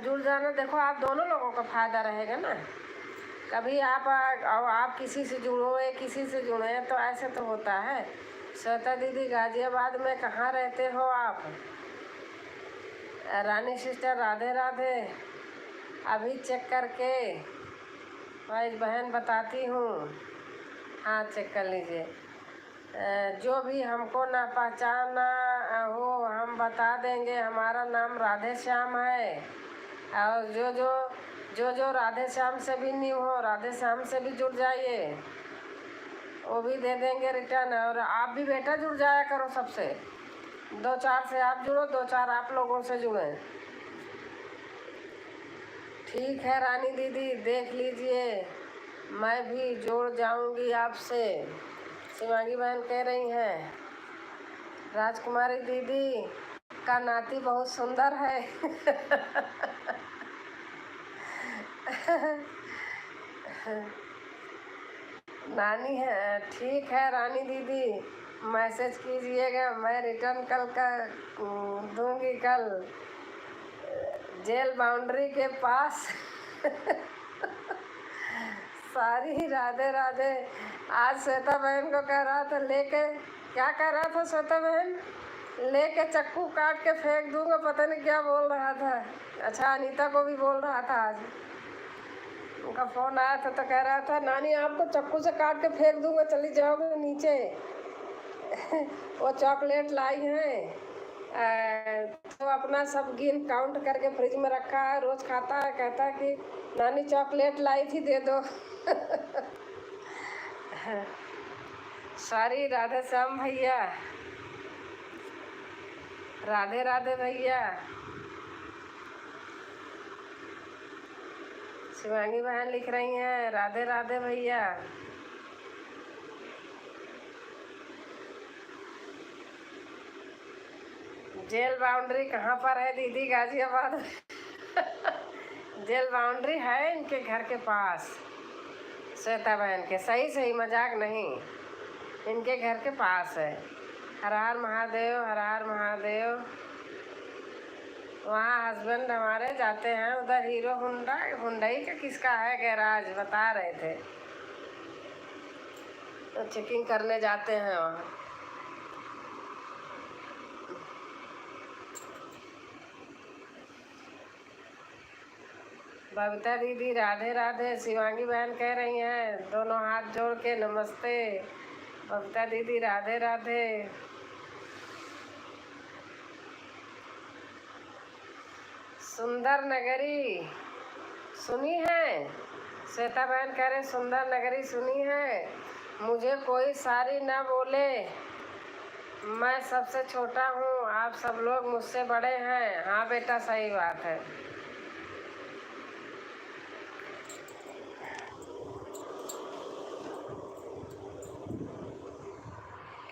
जुड़ जाना। देखो आप दोनों लोगों का फ़ायदा रहेगा ना। कभी आप किसी से जुड़ो, किसी से जुड़े तो ऐसे तो होता है। श्वेता दीदी गाजियाबाद में कहाँ रहते हो आप? रानी सिस्टर राधे राधे। अभी चेक करके वाइज बहन बताती हूँ। हाँ चेक कर लीजिए। जो भी हमको ना पहचाना हो हम बता देंगे, हमारा नाम राधे श्याम है। और जो राधे श्याम से भी न्यू हो, राधे श्याम से भी जुड़ जाइए, वो भी दे देंगे रिटर्न। और आप भी बेटा जुड़ जाया करो सबसे, 2-4 से आप जुड़ो, 2-4 आप लोगों से जुड़े। ठीक है रानी दीदी देख लीजिए, मैं भी जोड़ जाऊंगी आपसे। शिवांगी बहन कह रही हैं राजकुमारी दीदी का नाती बहुत सुंदर है। नानी है, ठीक है रानी दीदी, मैसेज कीजिएगा, मैं रिटर्न कल का दूंगी। कल जेल बाउंड्री के पास। सारी राधे राधे। आज श्वेता बहन को कह रहा था लेके, क्या कह रहा था श्वेता बहन? लेके चक्कू काट के फेंक दूंगा, पता नहीं क्या बोल रहा था। अच्छा अनीता को भी बोल रहा था आज, उनका फ़ोन आया था तो कह रहा था नानी आपको चक्कू से काट के फेंक दूंगा, चली जाओगे नीचे। वो चॉकलेट लाई हैं तो अपना सब गिन काउंट करके फ्रिज में रखा है, रोज़ खाता है, कहता है कि नानी चॉकलेट लाई थी दे दो। सॉरी राधे श्याम भैया, राधे राधे भैया। शिवांगी बहन लिख रही हैं राधे राधे भैया। जेल बाउंड्री कहाँ पर है दीदी? गाजियाबाद। जेल बाउंड्री है इनके घर के पास, श्वेता बहन के, सही सही मजाक नहीं, इनके घर के पास है। हर हर महादेव, हर हर महादेव। वहाँ हस्बैंड हमारे जाते हैं उधर, हीरो हुंडई का किसका है गैराज, बता रहे थे, तो चेकिंग करने जाते हैं वहाँ। बबीता दीदी राधे राधे। शिवांगी बहन कह रही हैं दोनों हाथ जोड़ के नमस्ते। बबीता दीदी राधे राधे। सुंदर नगरी सुनी है? श्वेता बहन कह रहे सुंदर नगरी सुनी है। मुझे कोई सारी ना बोले, मैं सबसे छोटा हूँ, आप सब लोग मुझसे बड़े हैं। हाँ बेटा सही बात है।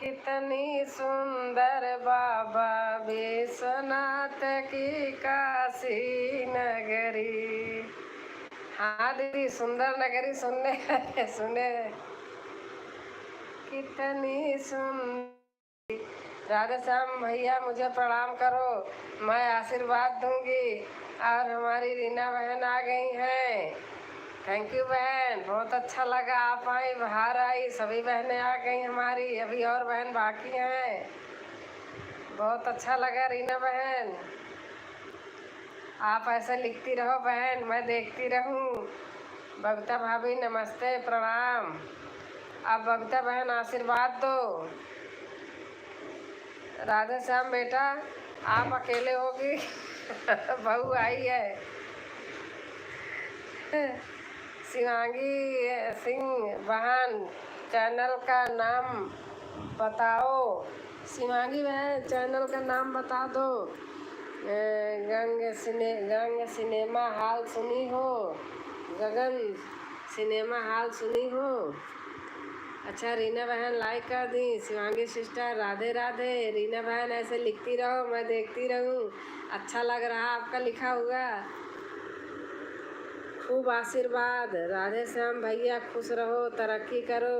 कितनी सुंदर बाबा विश्वनाथ की काशी नगरी। हाँ दीदी सुंदर नगरी सुनने सुने। कितनी सुंदर। राधे श्याम भैया मुझे प्रणाम करो, मैं आशीर्वाद दूंगी। और हमारी रीना बहन आ गई हैं। थैंक यू बहन, बहुत अच्छा लगा आप आई, बाहर आई, सभी बहनें आ गई हमारी, अभी और बहन बाकी हैं। बहुत अच्छा लगा रीना बहन, आप ऐसे लिखती रहो बहन, मैं देखती रहूं। बबीता भाभी नमस्ते प्रणाम। अब बबीता बहन आशीर्वाद दो। राधे श्याम बेटा आप अकेले होगी बहू आई है। शिवांगी सिंह बहन चैनल का नाम बताओ। शिवांगी बहन चैनल का नाम बता दो। गंग सिनेमा हॉल सुनी हो? गगन सिनेमा हॉल सुनी हो? अच्छा रीना बहन लाइक कर दी। शिवांगी सिस्टर राधे राधे। रीना बहन ऐसे लिखती रहो, मैं देखती रहूं। अच्छा लग रहा आपका लिखा हुआ, खूब आशीर्वाद। राधे श्याम भैया खुश रहो, तरक्की करो।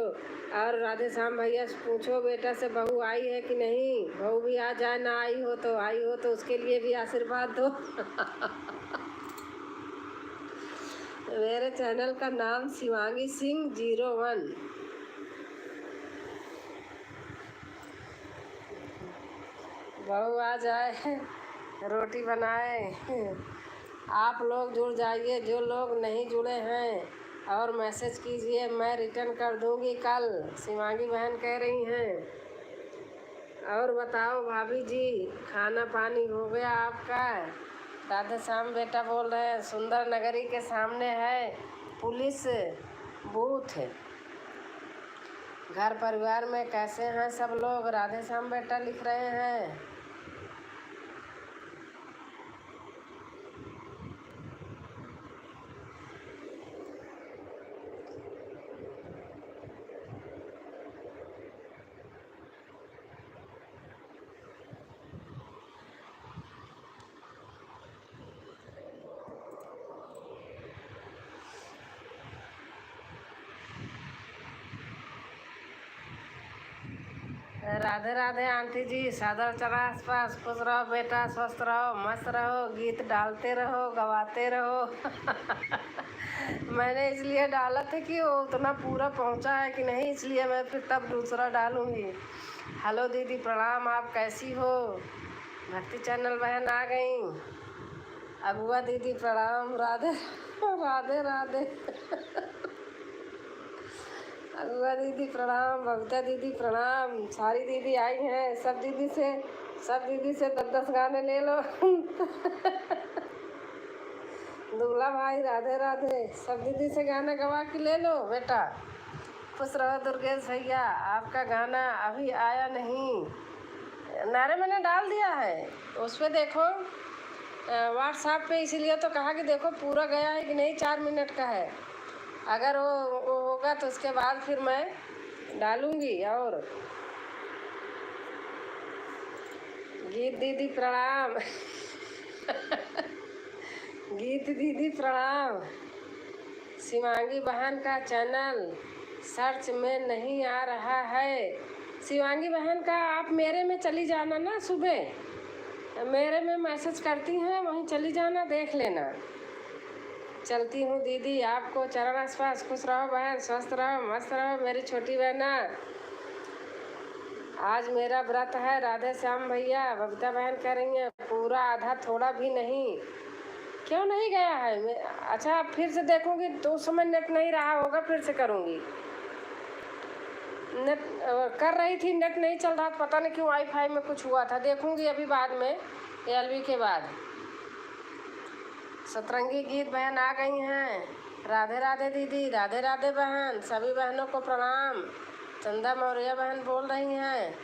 और राधे श्याम भैया से पूछो बेटा से बहू आई है कि नहीं, बहू भी आ जाए, ना आई हो तो उसके लिए भी आशीर्वाद दो मेरे चैनल का नाम शिवांगी सिंह 01। बहू आ जाए, रोटी बनाए। आप लोग जुड़ जाइए, जो लोग नहीं जुड़े हैं, और मैसेज कीजिए, मैं रिटर्न कर दूंगी कल। शिवांगी बहन कह रही हैं। और बताओ भाभी जी, खाना पानी हो गया आपका? राधे श्याम बेटा बोल रहे हैं सुंदर नगरी के सामने है पुलिस बूथ। घर परिवार में कैसे हैं सब लोग? राधे श्याम बेटा लिख रहे हैं। राधे राधे आंटी जी, सादर चला आसपास, खुश रहो बेटा, स्वस्थ रहो, मस्त रहो, गीत डालते रहो, गवाते रहो मैंने इसलिए डाला था कि वो उतना पूरा पहुंचा है कि नहीं, इसलिए मैं फिर तब दूसरा डालूंगी। हेलो दीदी प्रणाम, आप कैसी हो? भक्ति चैनल बहन आ गई। अबुआ दीदी प्रणाम। राधे राधे राधे अगुआ दीदी प्रणाम, बबीता दीदी प्रणाम, सारी दीदी आई हैं। सब दीदी से 10-10 गाने ले लो दूल्हा भाई राधे राधे, सब दीदी से गाना गवा के ले लो बेटा। खुश रहो दुर्गेश भैया, आपका गाना अभी आया नहीं। नारे मैंने डाल दिया है उस पर, देखो व्हाट्सएप पे, इसीलिए तो कहा कि देखो पूरा गया है कि नहीं। 4 मिनट का है, अगर वो होगा तो उसके बाद फिर मैं डालूंगी। और गीत दीदी प्रणाम गीत दीदी प्रणाम। शिवांगी बहन का चैनल सर्च में नहीं आ रहा है। शिवांगी बहन का आप मेरे में चली जाना ना, सुबह मेरे में मैसेज करती हैं, वहीं चली जाना, देख लेना। चलती हूँ दीदी, आपको चरण आसपास। खुश रहो बहन, स्वस्थ रहो, मस्त रहो मेरी छोटी बहना। आज मेरा व्रत है राधे श्याम भैया। बबीता बहन कह रही हैं पूरा, आधा थोड़ा भी नहीं। क्यों नहीं गया है? अच्छा फिर से देखूंगी तो उस समय नेट नहीं रहा होगा, फिर से करूंगी। नेट कर रही थी, नेट नहीं चल रहा, पता नहीं क्यों, वाईफाई में कुछ हुआ था। देखूंगी अभी बाद में, एलवी के बाद। सतरंगी गीत बहन आ गई हैं। राधे राधे दीदी, राधे राधे बहन, सभी बहनों को प्रणाम। चंदा मौर्य बहन बोल रही हैं।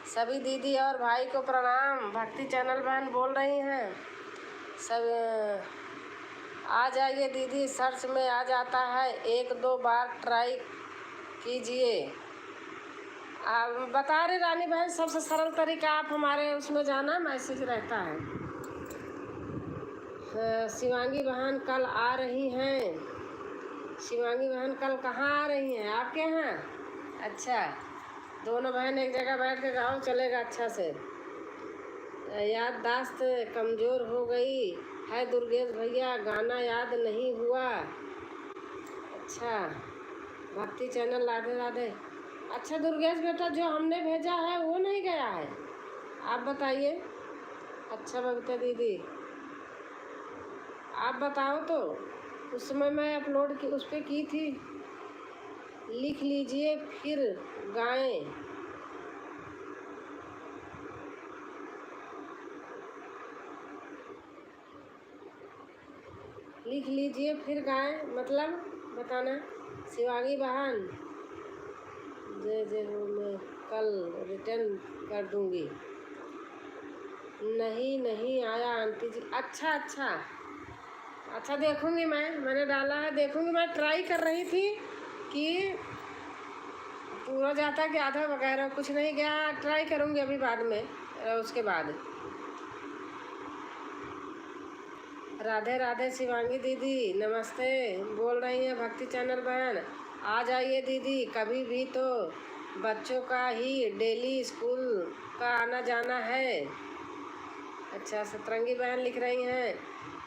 सभी दीदी और भाई को प्रणाम। भक्ति चैनल बहन बोल रही हैं। सब आ जाइए दीदी, सर्च में आ जाता है, 1-2 बार ट्राई कीजिए। आप बता रहे रानी बहन, सबसे सरल तरीका आप हमारे उसमें जाना, मैसेज रहता है। शिवांगी बहन कल आ रही हैं। शिवांगी बहन कल कहाँ आ रही हैं? आपके यहाँ? अच्छा, दोनों बहन एक जगह बैठ के गाओ, चलेगा अच्छा से। याददाश्त कमज़ोर हो गई है दुर्गेश भैया, गाना याद नहीं हुआ। अच्छा, भक्ति चैनल राधे राधे। अच्छा दुर्गेश बेटा, जो हमने भेजा है वो नहीं गया है, आप बताइए। अच्छा बबीता दीदी, आप बताओ तो। उस समय मैं अपलोड की उस पर की थी। लिख लीजिए फिर गाएं। लिख लीजिए फिर गाएं, मतलब बताना। शिवांगी बहन, जय जय हो, मैं कल रिटर्न कर दूंगी। नहीं आया आंटी जी। अच्छा अच्छा अच्छा, देखूंगी मैंने डाला है, देखूंगी। मैं ट्राई कर रही थी कि पूरा जाता कि आधा वगैरह कुछ नहीं गया। ट्राई करूंगी अभी बाद में, उसके बाद। राधे राधे शिवांगी दीदी, नमस्ते बोल रही हैं भक्ति चैनल बहन। आ जाइए दीदी, कभी भी तो बच्चों का ही डेली स्कूल का आना जाना है। अच्छा, सतरंगी बहन लिख रही हैं,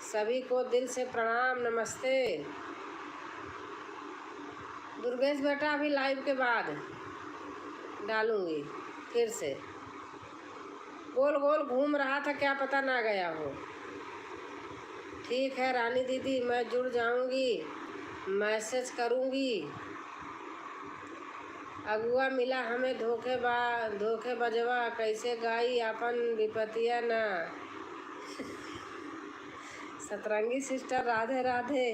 सभी को दिल से प्रणाम, नमस्ते। दुर्गेश बेटा अभी लाइव के बाद डालूंगी फिर से। गोल गोल घूम रहा था, क्या पता ना गया हो। ठीक है रानी दीदी, मैं जुड़ जाऊंगी, मैसेज करूंगी। अगुआ मिला हमें धोखे बजवा, कैसे गाई अपन विपतिया ना। सतरंगी सिस्टर राधे राधे।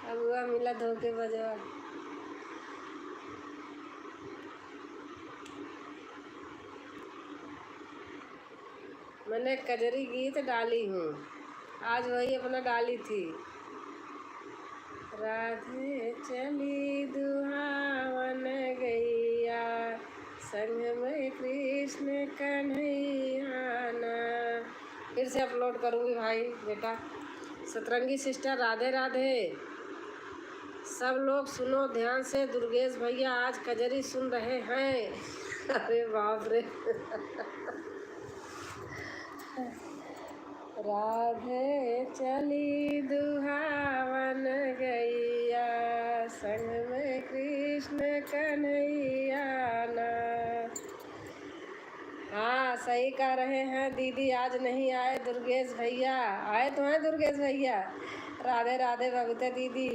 अगुआ मिला धोखे बजवा। मैंने कजरी गीत डाली हूँ, आज वही अपना डाली थी। राधे चली दुहावन गैया, संग में कृष्ण कन्हैया ना। फिर से अपलोड करूँगी भाई बेटा। सतरंगी सिस्टर राधे राधे। सब लोग सुनो ध्यान से, दुर्गेश भैया आज कजरी सुन रहे हैं। अरे बाप रे। राधे चली दुहावन गैया, संग में कृष्ण कन्हैया ना। हाँ सही कह रहे हैं दीदी, आज नहीं आए दुर्गेश भैया। आए तो हैं दुर्गेश भैया। राधे राधे बबीता दीदी।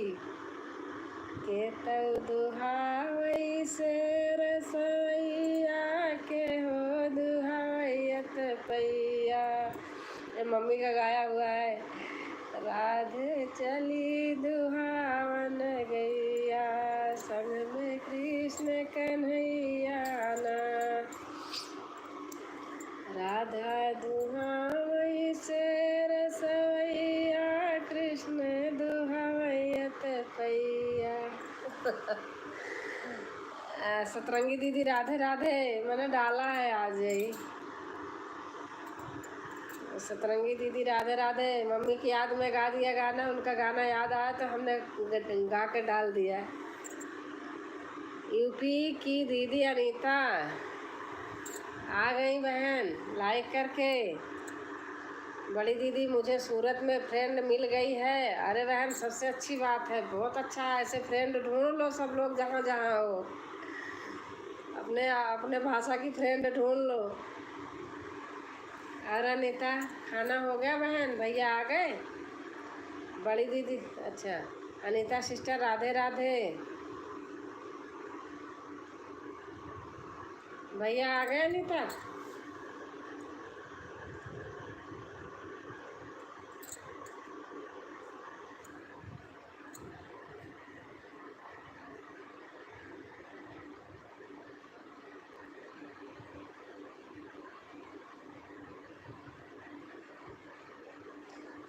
के तऊ दुहावई से रसोईया, के हो दुहावैयत पैया। ये मम्मी का गाया हुआ है। राधे चली दुहावन गैया, संग में कृष्ण कन्हैया ना। राधा दुहावई से रसवैया, कृष्ण दुहावैयत पैया। सतरंगी दीदी राधे राधे, मैंने डाला है आज यही। सतरंगी दीदी राधे राधे, मम्मी की याद में गा दिया गाना। उनका गाना याद आया तो हमने गा के डाल दिया। यूपी की दीदी अनीता आ गई बहन लाइक करके। बड़ी दीदी, मुझे सूरत में फ्रेंड मिल गई है। अरे बहन, सबसे अच्छी बात है, बहुत अच्छा है। ऐसे फ्रेंड ढूंढ लो सब लोग, जहाँ जहाँ हो। अपने अपने भाषा की फ्रेंड ढूंढ लो। अरे अनीता, खाना हो गया बहन? भैया आ गए? बड़ी दीदी, अच्छा। अनीता सिस्टर राधे राधे। भैया आ गए अनीता?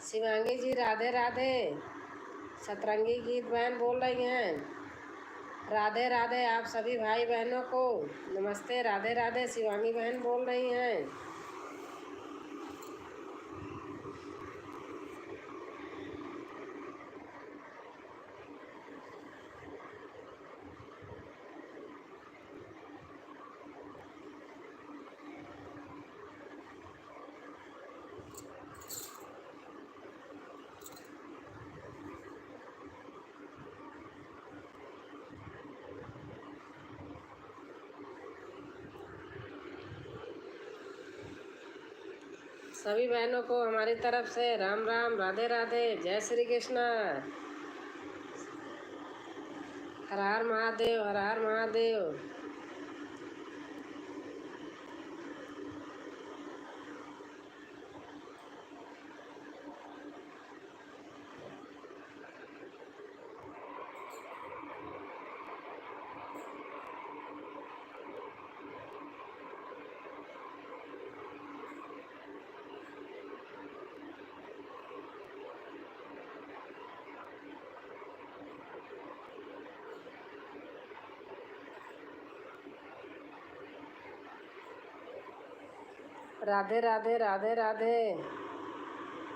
शिवांगी जी राधे राधे। सतरंगी गीत बहन बोल रही हैं। राधे राधे आप सभी भाई बहनों को नमस्ते। राधे राधे शिवांगी बहन बोल रही हैं। सभी बहनों को हमारी तरफ से राम राम, राधे राधे, जय श्री कृष्ण। हर हर महादेव, हर हर महादेव। राधे राधे, राधे राधे।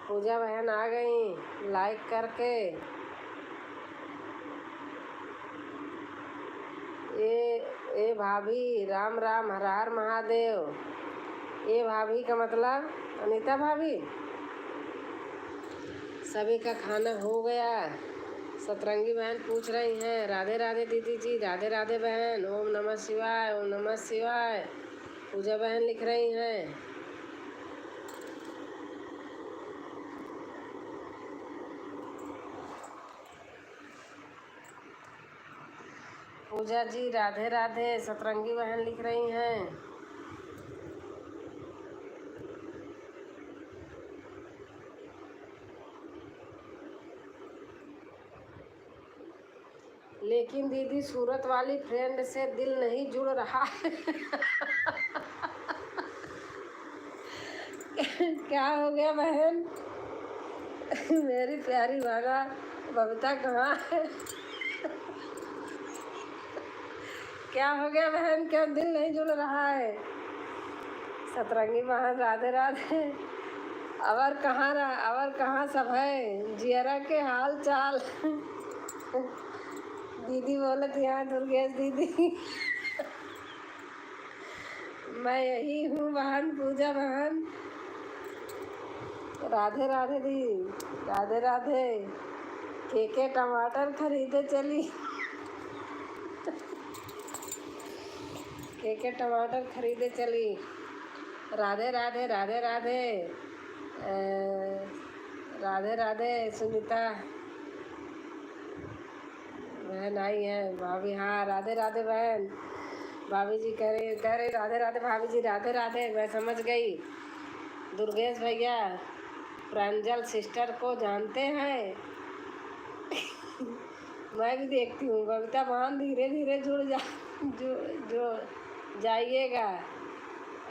पूजा बहन आ गई लाइक करके। ए भाभी राम राम, हर हर महादेव। ए भाभी का मतलब अनीता भाभी। सभी का खाना हो गया। सतरंगी बहन पूछ रही हैं राधे राधे दीदी जी, राधे राधे बहन, ओम नमः शिवाय, ओम नमः शिवाय। पूजा बहन लिख रही हैं। पूजा जी राधे राधे, सतरंगी बहन लिख रही हैं। लेकिन दीदी सूरत वाली फ्रेंड से दिल नहीं जुड़ रहा है। क्या हो गया बहन? मेरी प्यारी वाला बबीता कहाँ है? क्या हो गया बहन, क्यों दिल नहीं जुड़ रहा है? सतरंगी बहन राधे राधे। अवर कहाँ सब है? जियरा के हाल चाल। दीदी बोले तो यहाँ दुर्गेश दीदी। मैं यही हूँ बहन, पूजा बहन। राधे राधे दी, राधे राधे। के टमाटर खरीदे चली। के टमाटर खरीदे चली। राधे राधे, राधे राधे। राधे राधे सुनीता बहन आई है। भाभी हाँ राधे राधे बहन। भाभी जी कह रहे राधे राधे भाभी जी, राधे राधे। मैं समझ गई। दुर्गेश भैया प्रांजल सिस्टर को जानते हैं। मैं भी देखती हूँ। बबीता बहन धीरे धीरे जो जाइएगा।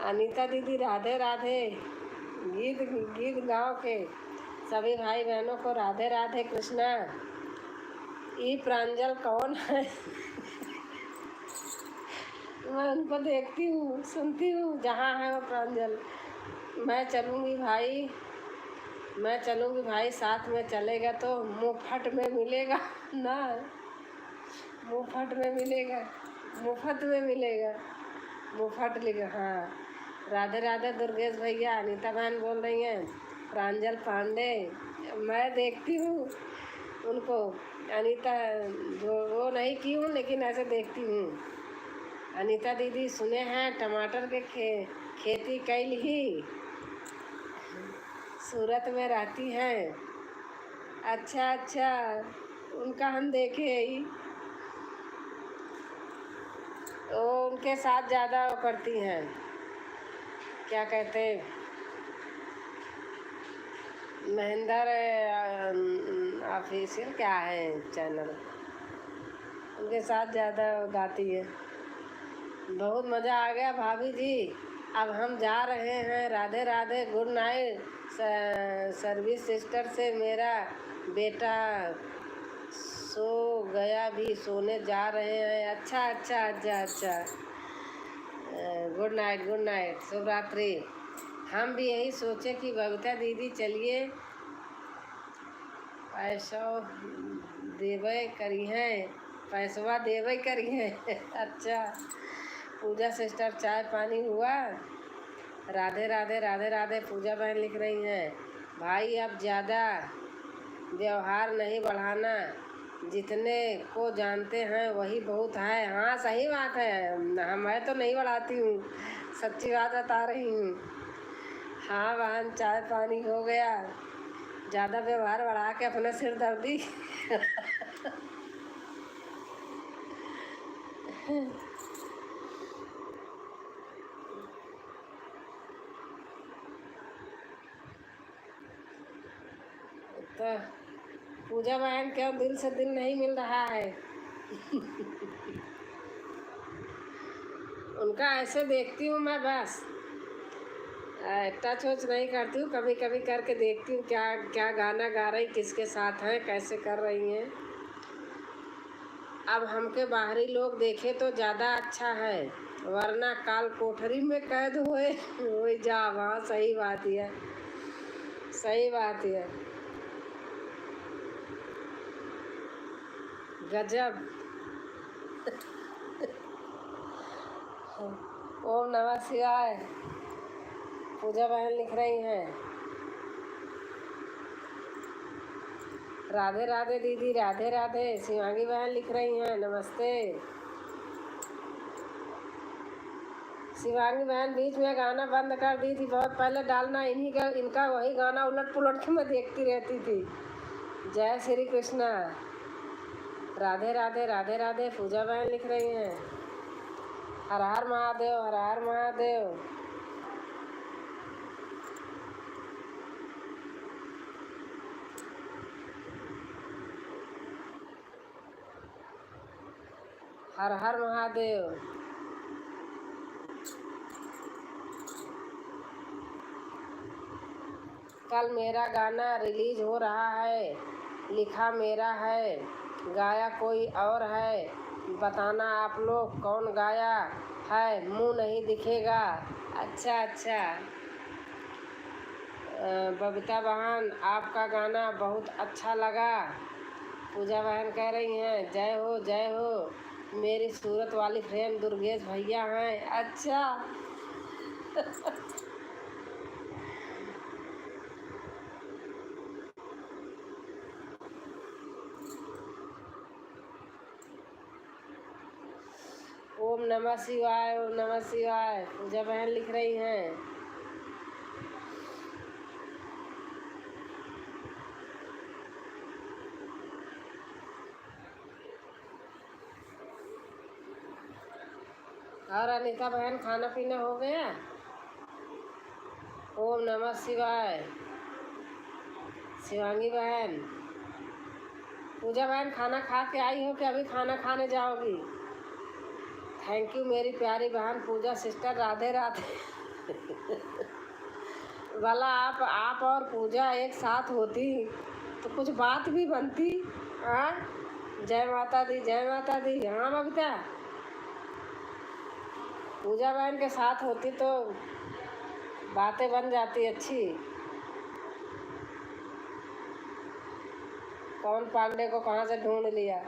अनीता दीदी राधे राधे। गीत गाँव के सभी भाई बहनों को राधे राधे कृष्णा। ये प्रांजल कौन है? मैं उनको देखती हूँ, सुनती हूँ, जहाँ है वो प्रांजल। मैं चलूँगी भाई, साथ में चलेगा तो मुफ्त में मिलेगा ना। मुफ्त में मिलेगा हाँ। राधे राधे दुर्गेश भैया। अनीता बहन बोल रही हैं प्रांजल पांडे। मैं देखती हूँ उनको। अनीता जो वो नहीं की हूँ, लेकिन ऐसे देखती हूँ। अनीता दीदी सुने हैं टमाटर के खेती कैल ही सूरत में रहती हैं। अच्छा, उनका हम देखे ही। वो उनके साथ ज़्यादा करती हैं, क्या कहते महेंद्र ऑफिशियल क्या है चैनल, उनके साथ ज़्यादा गाती है। बहुत मज़ा आ गया भाभी जी। अब हम जा रहे हैं। Radhe Radhe, good night service sister से मेरा बेटा सो गया भी, सोने जा रहे हैं। अच्छा अच्छा अच्छा अच्छा। गुड नाइट गुड नाइट, शुभ रात्रि। हम भी यही सोचे कि बबीता दीदी चलिए पैसा देवे करी हैं, पैसवा देवे करी हैं। अच्छा। पूजा सिस्टर चाय पानी हुआ? राधे राधे राधे राधे। पूजा बहन लिख रही हैं, भाई अब ज़्यादा व्यवहार नहीं बढ़ाना, जितने को जानते हैं वही बहुत है। हाँ सही बात है, मैं तो नहीं बढ़ाती हूँ, सच्ची बात बता रही हूँ। हाँ बहन, चाय पानी हो गया। ज़्यादा व्यवहार बढ़ा के अपना सिर दर्दी। तो पूजा बहन क्यों दिल से दिल नहीं मिल रहा है? उनका ऐसे देखती हूँ मैं, बस टच वच नहीं करती हूँ, कभी कभी करके देखती हूँ क्या क्या गाना गा रही, किसके साथ हैं, कैसे कर रही हैं। अब हमके बाहरी लोग देखे तो ज़्यादा अच्छा है, वरना काल कोठरी में कैद हुए जा। वहाँ सही बात है, सही बात है। गजब। ओम नमः शिवाय। पूजा बहन लिख रही हैं, राधे राधे दीदी, राधे राधे। शिवांगी बहन लिख रही हैं, नमस्ते। शिवांगी बहन बीच में गाना बंद कर दी थी, बहुत पहले डालना इन्हीं का, इनका वही गाना उलट पुलट के मैं देखती रहती थी। जय श्री कृष्णा। राधे राधे राधे राधे। पूजा बहन लिख रही हैं, हर हर महादेव, हर हर महादेव। हर हर महादेव। कल मेरा गाना रिलीज हो रहा है, लिखा मेरा है, गाया कोई और है, बताना आप लोग कौन गाया है, मुंह नहीं दिखेगा। अच्छा अच्छा। बबीता बहन आपका गाना बहुत अच्छा लगा। पूजा बहन कह रही हैं, जय हो जय हो। मेरी सूरत वाली फ्रेंड दुर्गेश भैया हैं। अच्छा। ओम नमः शिवाय, ओम नमः शिवाय। पूजा बहन लिख रही हैं, और अनीता बहन खाना पीना हो गया? ओम नमः शिवाय। शिवांगी बहन। पूजा बहन खाना खा के आई हो कि अभी खाना खाने जाओगी? थैंक यू मेरी प्यारी बहन पूजा सिस्टर, राधे राधे। भला आप और पूजा एक साथ होती तो कुछ बात भी बनती। हाँ, जय माता दी, जय माता दी। हाँ बबीता, पूजा बहन के साथ होती तो बातें बन जाती अच्छी। कौन पांडे को कहाँ से ढूंढ लिया?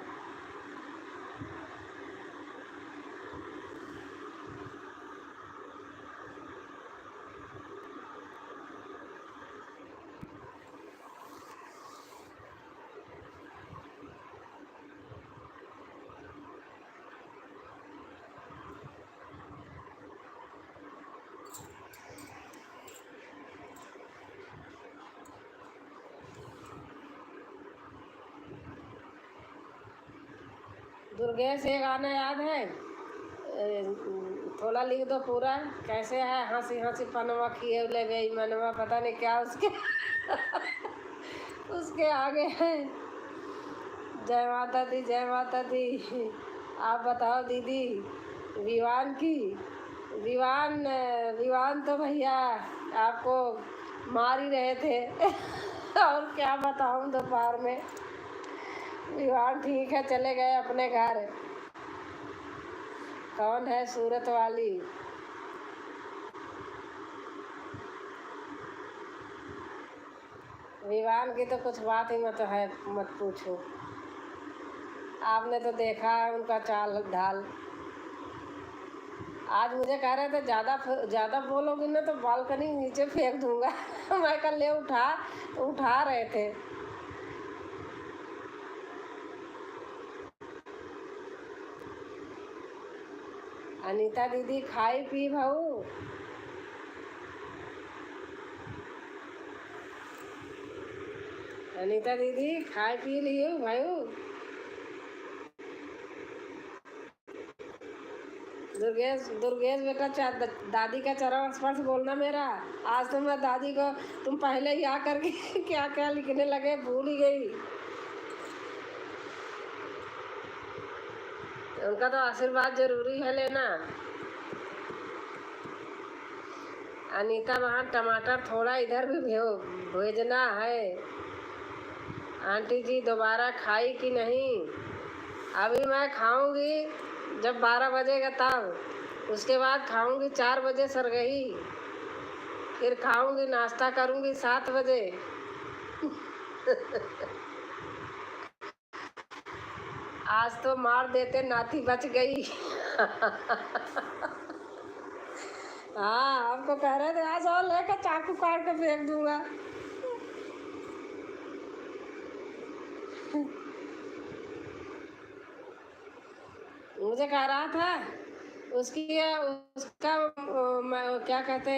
दुर्गेश, ये गाना याद है? थोड़ा लिख दो पूरा। कैसे है? हंसी हंसी पनवा किए ले गई मनवा, पता नहीं क्या उसके। उसके आगे है जय माता दी, जय माता दी। आप बताओ दीदी, विवान की विवान विवान तो भैया आपको मार ही रहे थे। और क्या बताऊं, दोपहर में विवान ठीक है, चले गए अपने घर। कौन है सूरत वाली? विवान की तो कुछ बात ही मत है, मत पूछो। आपने तो देखा है उनका चाल ढाल। आज मुझे कह रहे थे ज़्यादा बोलोगी ना तो बालकनी नीचे फेंक दूंगा। मैं कल ले उठा तो उठा रहे थे। अनीता दीदी खाई पी भाऊ? अनीता दीदी खाई पी लिए भाई? दुर्गेश दुर्गेश बेटा, दादी का चरण स्पर्श बोलना मेरा। आज तो मैं दादी को, तुम पहले ही आकर के क्या क्या लिखने लगे भूल ही गई। उनका तो आशीर्वाद जरूरी है लेना। अनीता वहाँ टमाटर थोड़ा इधर भी भेजना है। आंटी जी दोबारा खाई कि नहीं? अभी मैं खाऊंगी जब 12 बजेगा तब, उसके बाद खाऊंगी 4 बजे सरगही, फिर खाऊंगी नाश्ता करूंगी 7 बजे। आज तो मार देते, नाती बच गई। हाँ, आपको कह रहे थे आज और लेकर चाकू काट के फेंक दूंगा। मुझे कह रहा था उसका क्या कहते,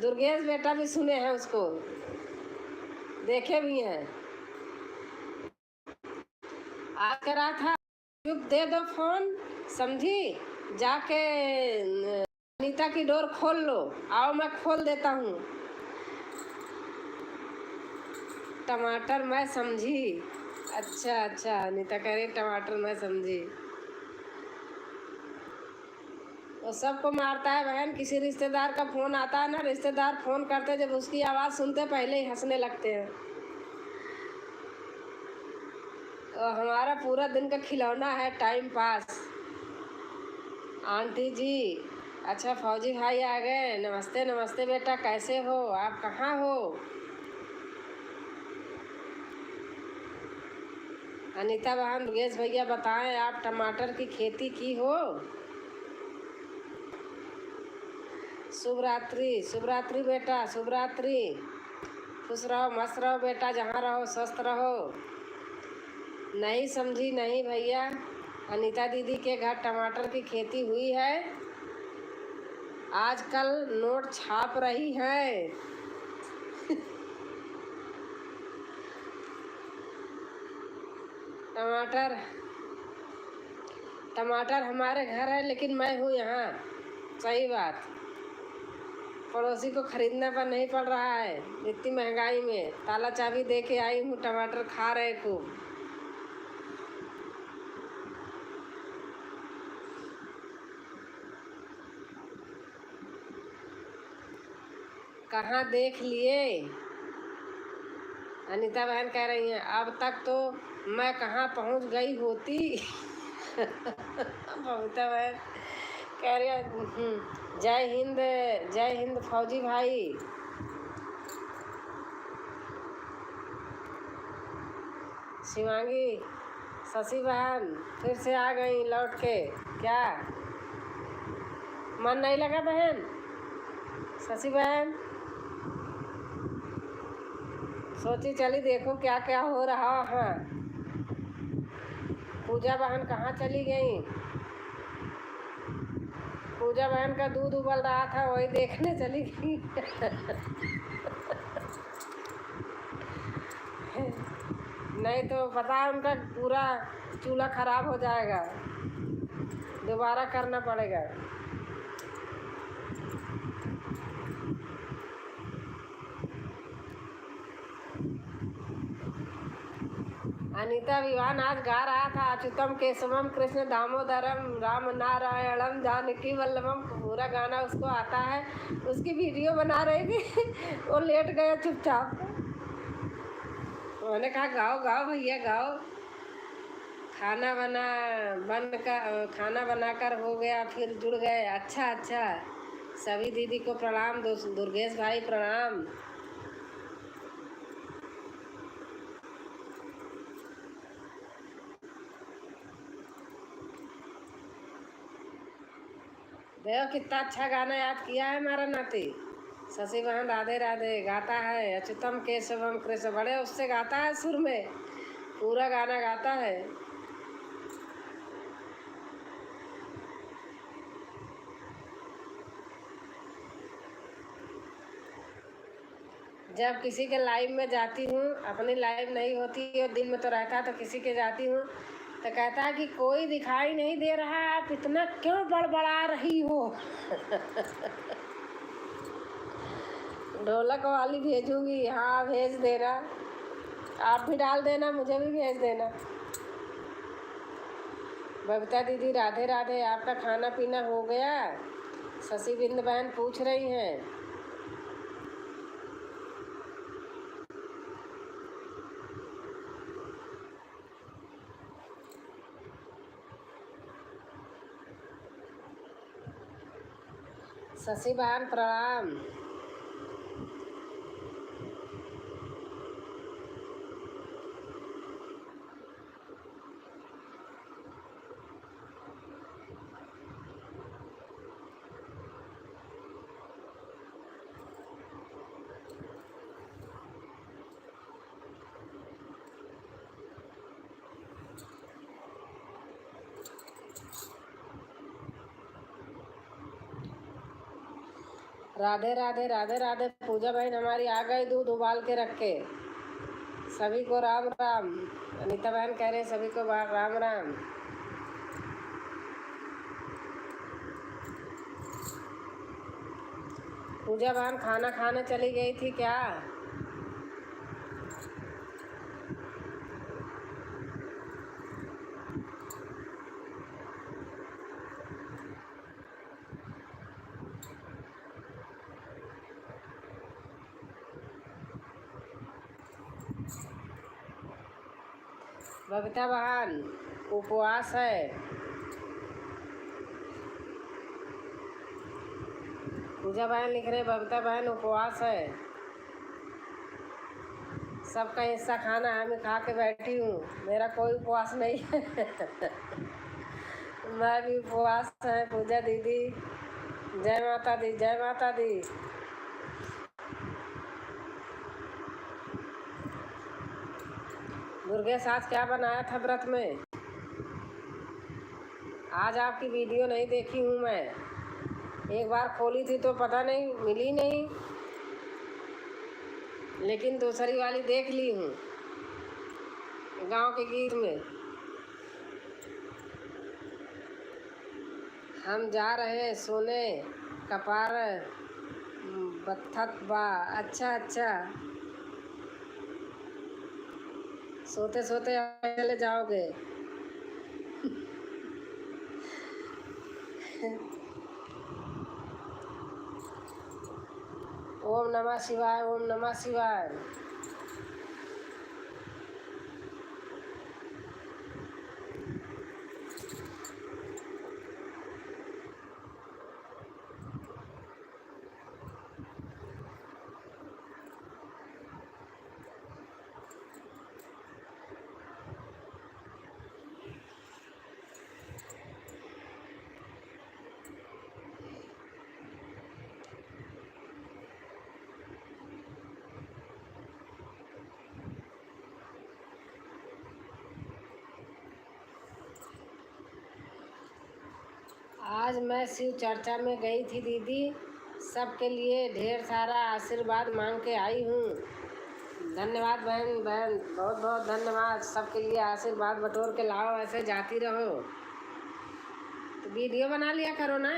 दुर्गेश बेटा भी सुने हैं उसको, देखे भी हैं। आज कह रहा था चुप दे दो फोन, समझी, जाके अनीता की डोर खोल लो। आओ मैं खोल देता हूँ। टमाटर मैं समझी। अच्छा अच्छा, अनीता कह रही टमाटर मैं समझी। वो सबको मारता है बहन। किसी रिश्तेदार का फोन आता है ना, रिश्तेदार फोन करते, जब उसकी आवाज़ सुनते पहले ही हंसने लगते हैं। और हमारा पूरा दिन का खिलौना है टाइम पास। आंटी जी, अच्छा फौजी भाई आ गए। नमस्ते नमस्ते बेटा, कैसे हो आप, कहाँ हो? अनीता बहन, दुर्गेश भैया बताएं, आप टमाटर की खेती की हो? शुभ रात्रि, शुभ रात्रि बेटा, शुभ रात्रि। खुश रहो मस्त रहो बेटा, जहाँ रहो स्वस्थ रहो। नहीं समझी नहीं भैया, अनीता दीदी के घर टमाटर की खेती हुई है। आजकल नोट छाप रही है। टमाटर टमाटर हमारे घर है, लेकिन मैं हूँ यहाँ। सही बात, पड़ोसी को खरीदने पर नहीं पड़ रहा है इतनी महंगाई में। ताला चाबी दे के आई हूँ, टमाटर खा रहे खूब। कहाँ देख लिए? अनीता बहन कह रही हैं अब तक तो मैं कहाँ पहुँच गई होती। बबीता बहन कह रही है जय हिंद, जय हिंद फौजी भाई। शिवांगी, शशि बहन फिर से आ गई लौट के। क्या मन नहीं लगा बहन? शशि बहन सोची चली देखो क्या क्या हो रहा है। पूजा बहन कहाँ चली गई? पूजा बहन का दूध उबल रहा था, वही देखने चली गई। नहीं तो पता है उनका पूरा चूल्हा खराब हो जाएगा, दोबारा करना पड़ेगा। अनीता विवान आज गा रहा था अच्युतम केशवम कृष्ण दामोदरम राम नारायणम जानकी वल्लभम, पूरा गाना उसको आता है। उसकी वीडियो बना रही थी वो लेट गया चुपचाप। मैंने कहा गाओ गाओ भैया गाओ। खाना बनाकर हो गया, फिर जुड़ गए। अच्छा अच्छा, सभी दीदी को प्रणाम, दुर्गेश भाई प्रणाम। देखो कितना अच्छा गाना याद किया है हमारा नाती शशि बहन। राधे राधे गाता है अच्युतम केशवम कृष्ण, बड़े उससे गाता है, सुर में पूरा गाना गाता है। जब किसी के लाइव में जाती हूँ, अपनी लाइव नहीं होती और दिल में तो रहता है, तो किसी के जाती हूँ तो कहता है कि कोई दिखाई नहीं दे रहा, आप इतना क्यों बड़बड़ा रही हो। ढोलक वाली भेजूंगी, हाँ भेज देना, आप भी डाल देना, मुझे भी भेज देना। बबीता दीदी राधे राधे, आपका खाना पीना हो गया? शशि बिंद बहन पूछ रही हैं। शशि बहन प्रणाम। राधे राधे राधे राधे। पूजा बहन हमारी आ गई दूध उबाल के रख के। सभी को राम राम। अनीता बहन कह रहे हैं सभी को राम राम। पूजा बहन खाना खाने चली गई थी क्या? बबीता बहन उपवास है। पूजा बहन लिख रहे बबीता बहन उपवास है। सबका हिस्सा खाना है, मैं खा के बैठी हूँ, मेरा कोई उपवास नहीं है। मैं भी उपवास है। पूजा दीदी जय माता दी, जय माता दी। दुर्गेश आज क्या बनाया था व्रत में? आज आपकी वीडियो नहीं देखी हूँ मैं, एक बार खोली थी तो पता नहीं मिली नहीं, लेकिन दूसरी वाली देख ली हूँ गांव के गीत में। हम जा रहे सोने कपार बत्थत बा। अच्छा अच्छा, सोते सोते चले जाओगे। ओम नमः शिवाय, ओम नमः शिवाय। आज मैं शिव चर्चा में गई थी दीदी, सबके लिए ढेर सारा आशीर्वाद मांग के आई हूँ। धन्यवाद बहन, बहन बहुत बहुत धन्यवाद। सबके लिए आशीर्वाद बटोर के लाओ, ऐसे जाती रहो। तो वीडियो बना लिया करो ना।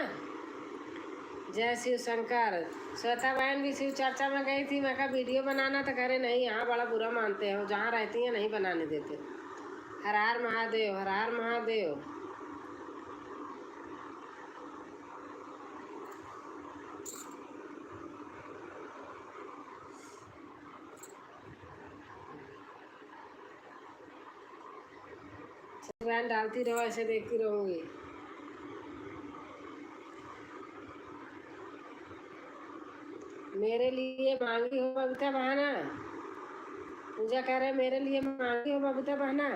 जय शिव शंकर। श्वेता बहन भी शिव चर्चा में गई थी, मैं कहा वीडियो बनाना, तो कह रहे नहीं यहाँ बड़ा बुरा मानते हो, जहाँ रहती हैं नहीं बनाने देते। हर हर महादेव, हर हर महादेव। बहन डालती रहो, ऐसे देखती रहूंगी। मेरे लिए मांगी हो बबीता बहाना। पूजा कह रहे मेरे लिए मांगी हो बबीता बहाना।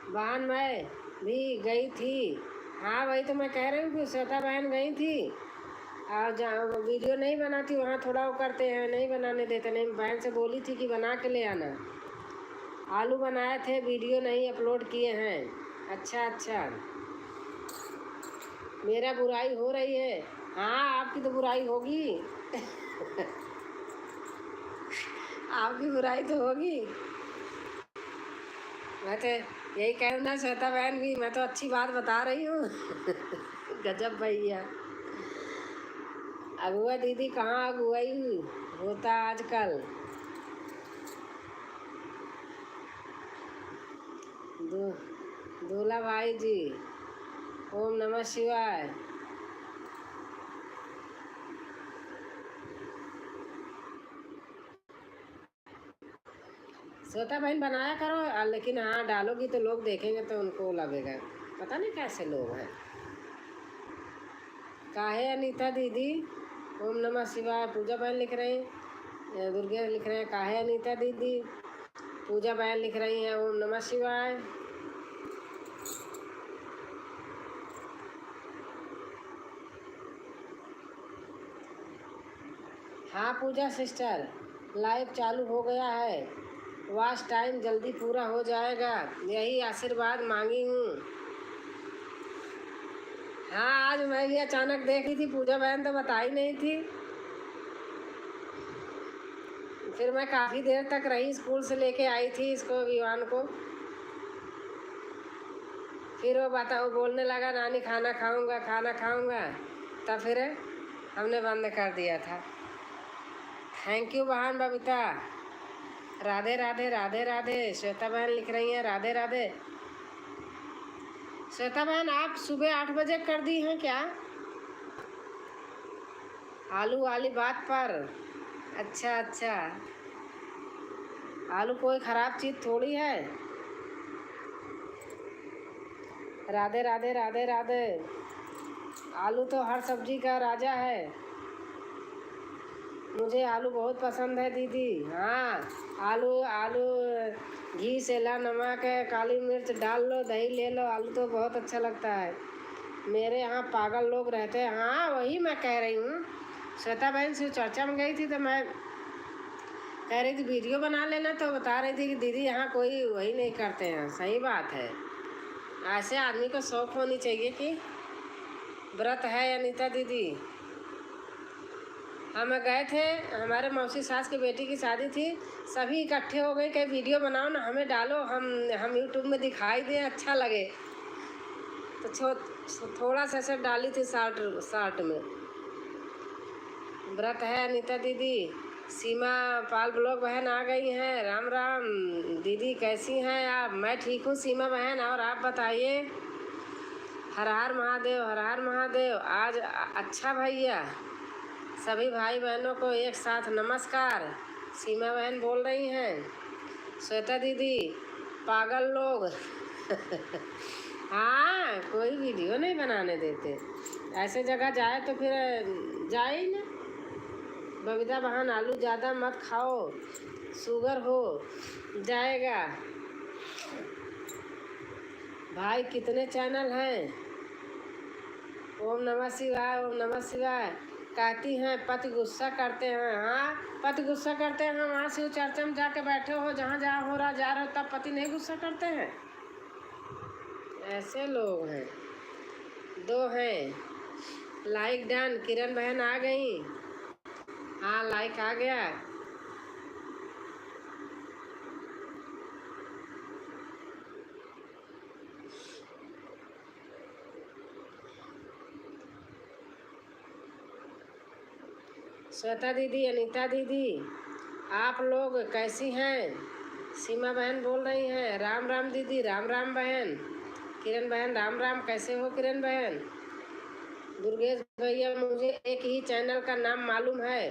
बहन मैं भी गई थी। हाँ वही तो मैं कह रही हूँ कि श्वेता बहन गई थी और जहाँ वीडियो नहीं बनाती वहाँ थोड़ा वो करते हैं, नहीं बनाने देते। नहीं, बहन से बोली थी कि बना के ले आना। आलू बनाए थे, वीडियो नहीं अपलोड किए हैं। अच्छा अच्छा, मेरा बुराई हो रही है। हाँ आपकी तो बुराई होगी। आपकी बुराई तो होगी। मैं तो यही कह रही हूँ ना श्वेता बहन भी, मैं तो अच्छी बात बता रही हूँ। गजब भैया। अगुआ दीदी कहाँ अगुवाई होता आजकल। दूल्हा भाई जी, ओम नमः शिवाय। श्वेता बहन बनाया करो, लेकिन हाँ डालोगी तो लोग देखेंगे तो उनको लगेगा पता नहीं कैसे लोग हैं। काहे अनीता दीदी, ओम नमः शिवाय। पूजा बहन लिख रही, दुर्गे लिख रहे हैं काहे अनीता दीदी। पूजा बहन लिख रही हैं ओम नमः शिवाय। हाँ पूजा सिस्टर, लाइव चालू हो गया है। वॉच टाइम जल्दी पूरा हो जाएगा, यही आशीर्वाद मांगी हूँ। हाँ आज मैं भी अचानक देख रही थी, पूजा बहन तो बताई नहीं थी। फिर मैं काफ़ी देर तक रही, स्कूल से लेके आई थी इसको, विवान को। फिर वो बोलने लगा नानी खाना खाऊंगा खाना खाऊंगा, तब फिर हमने बंद कर दिया था। थैंक यू बहन बबीता। राधे राधे राधे राधे। श्वेता बहन लिख रही हैं राधे राधे। श्वेता बहन आप सुबह 8 बजे कर दी हैं क्या आलू वाली बात पर? अच्छा अच्छा, आलू कोई ख़राब चीज़ थोड़ी है। राधे राधे राधे राधे। आलू तो हर सब्जी का राजा है। मुझे आलू बहुत पसंद है दीदी। हाँ आलू आलू घी से ला, नमक काली मिर्च डाल लो, दही ले लो, आलू तो बहुत अच्छा लगता है। मेरे यहाँ पागल लोग रहते हैं। हाँ वही मैं कह रही हूँ, श्वेता बहन से चर्चा में गई थी तो मैं कह रही थी वीडियो बना लेना, तो बता रही थी कि दीदी यहाँ कोई वही नहीं करते हैं। सही बात है, ऐसे आदमी को शौक होनी चाहिए कि व्रत है। अनीता दीदी हम गए थे, हमारे मौसी सास की बेटी की शादी थी, सभी इकट्ठे हो गए कि वीडियो बनाओ ना, हमें डालो, हम यूट्यूब में दिखाई दें, अच्छा लगे। तो थोड़ा सा सब डाली थी शॉर्ट में। व्रत है अनीता दीदी। सीमा पाल ब्लॉग बहन आ गई हैं। राम राम दीदी, कैसी हैं आप? मैं ठीक हूँ सीमा बहन, और आप बताइए। हर हर महादेव, हर हर महादेव। आज अच्छा भैया, सभी भाई बहनों को एक साथ नमस्कार। सीमा बहन बोल रही हैं। श्वेता दीदी पागल लोग। हाँ कोई वीडियो नहीं बनाने देते, ऐसे जगह जाए तो फिर जाए ही ना। बबीता बहन आलू ज़्यादा मत खाओ, शुगर हो जाएगा। भाई कितने चैनल हैं? ओम नमः शिवाय, ओम नमः शिवाय। कहती हैं पति गुस्सा करते हैं। हाँ पति गुस्सा करते हैं, वहाँ शिव चर्चा में जाके बैठे हो, जहाँ जहाँ हो रहा जा रहे हो, तब पति नहीं गुस्सा करते हैं? ऐसे लोग हैं। 2 हैं लाइक डन। किरण बहन आ गई। हाँ लाइक आ गया। श्वेता दीदी, अनीता दीदी, आप लोग कैसी हैं? सीमा बहन बोल रही हैं राम राम दीदी, राम राम बहन। किरण बहन राम राम, कैसे हो किरण बहन? दुर्गेश भैया मुझे एक ही चैनल का नाम मालूम है,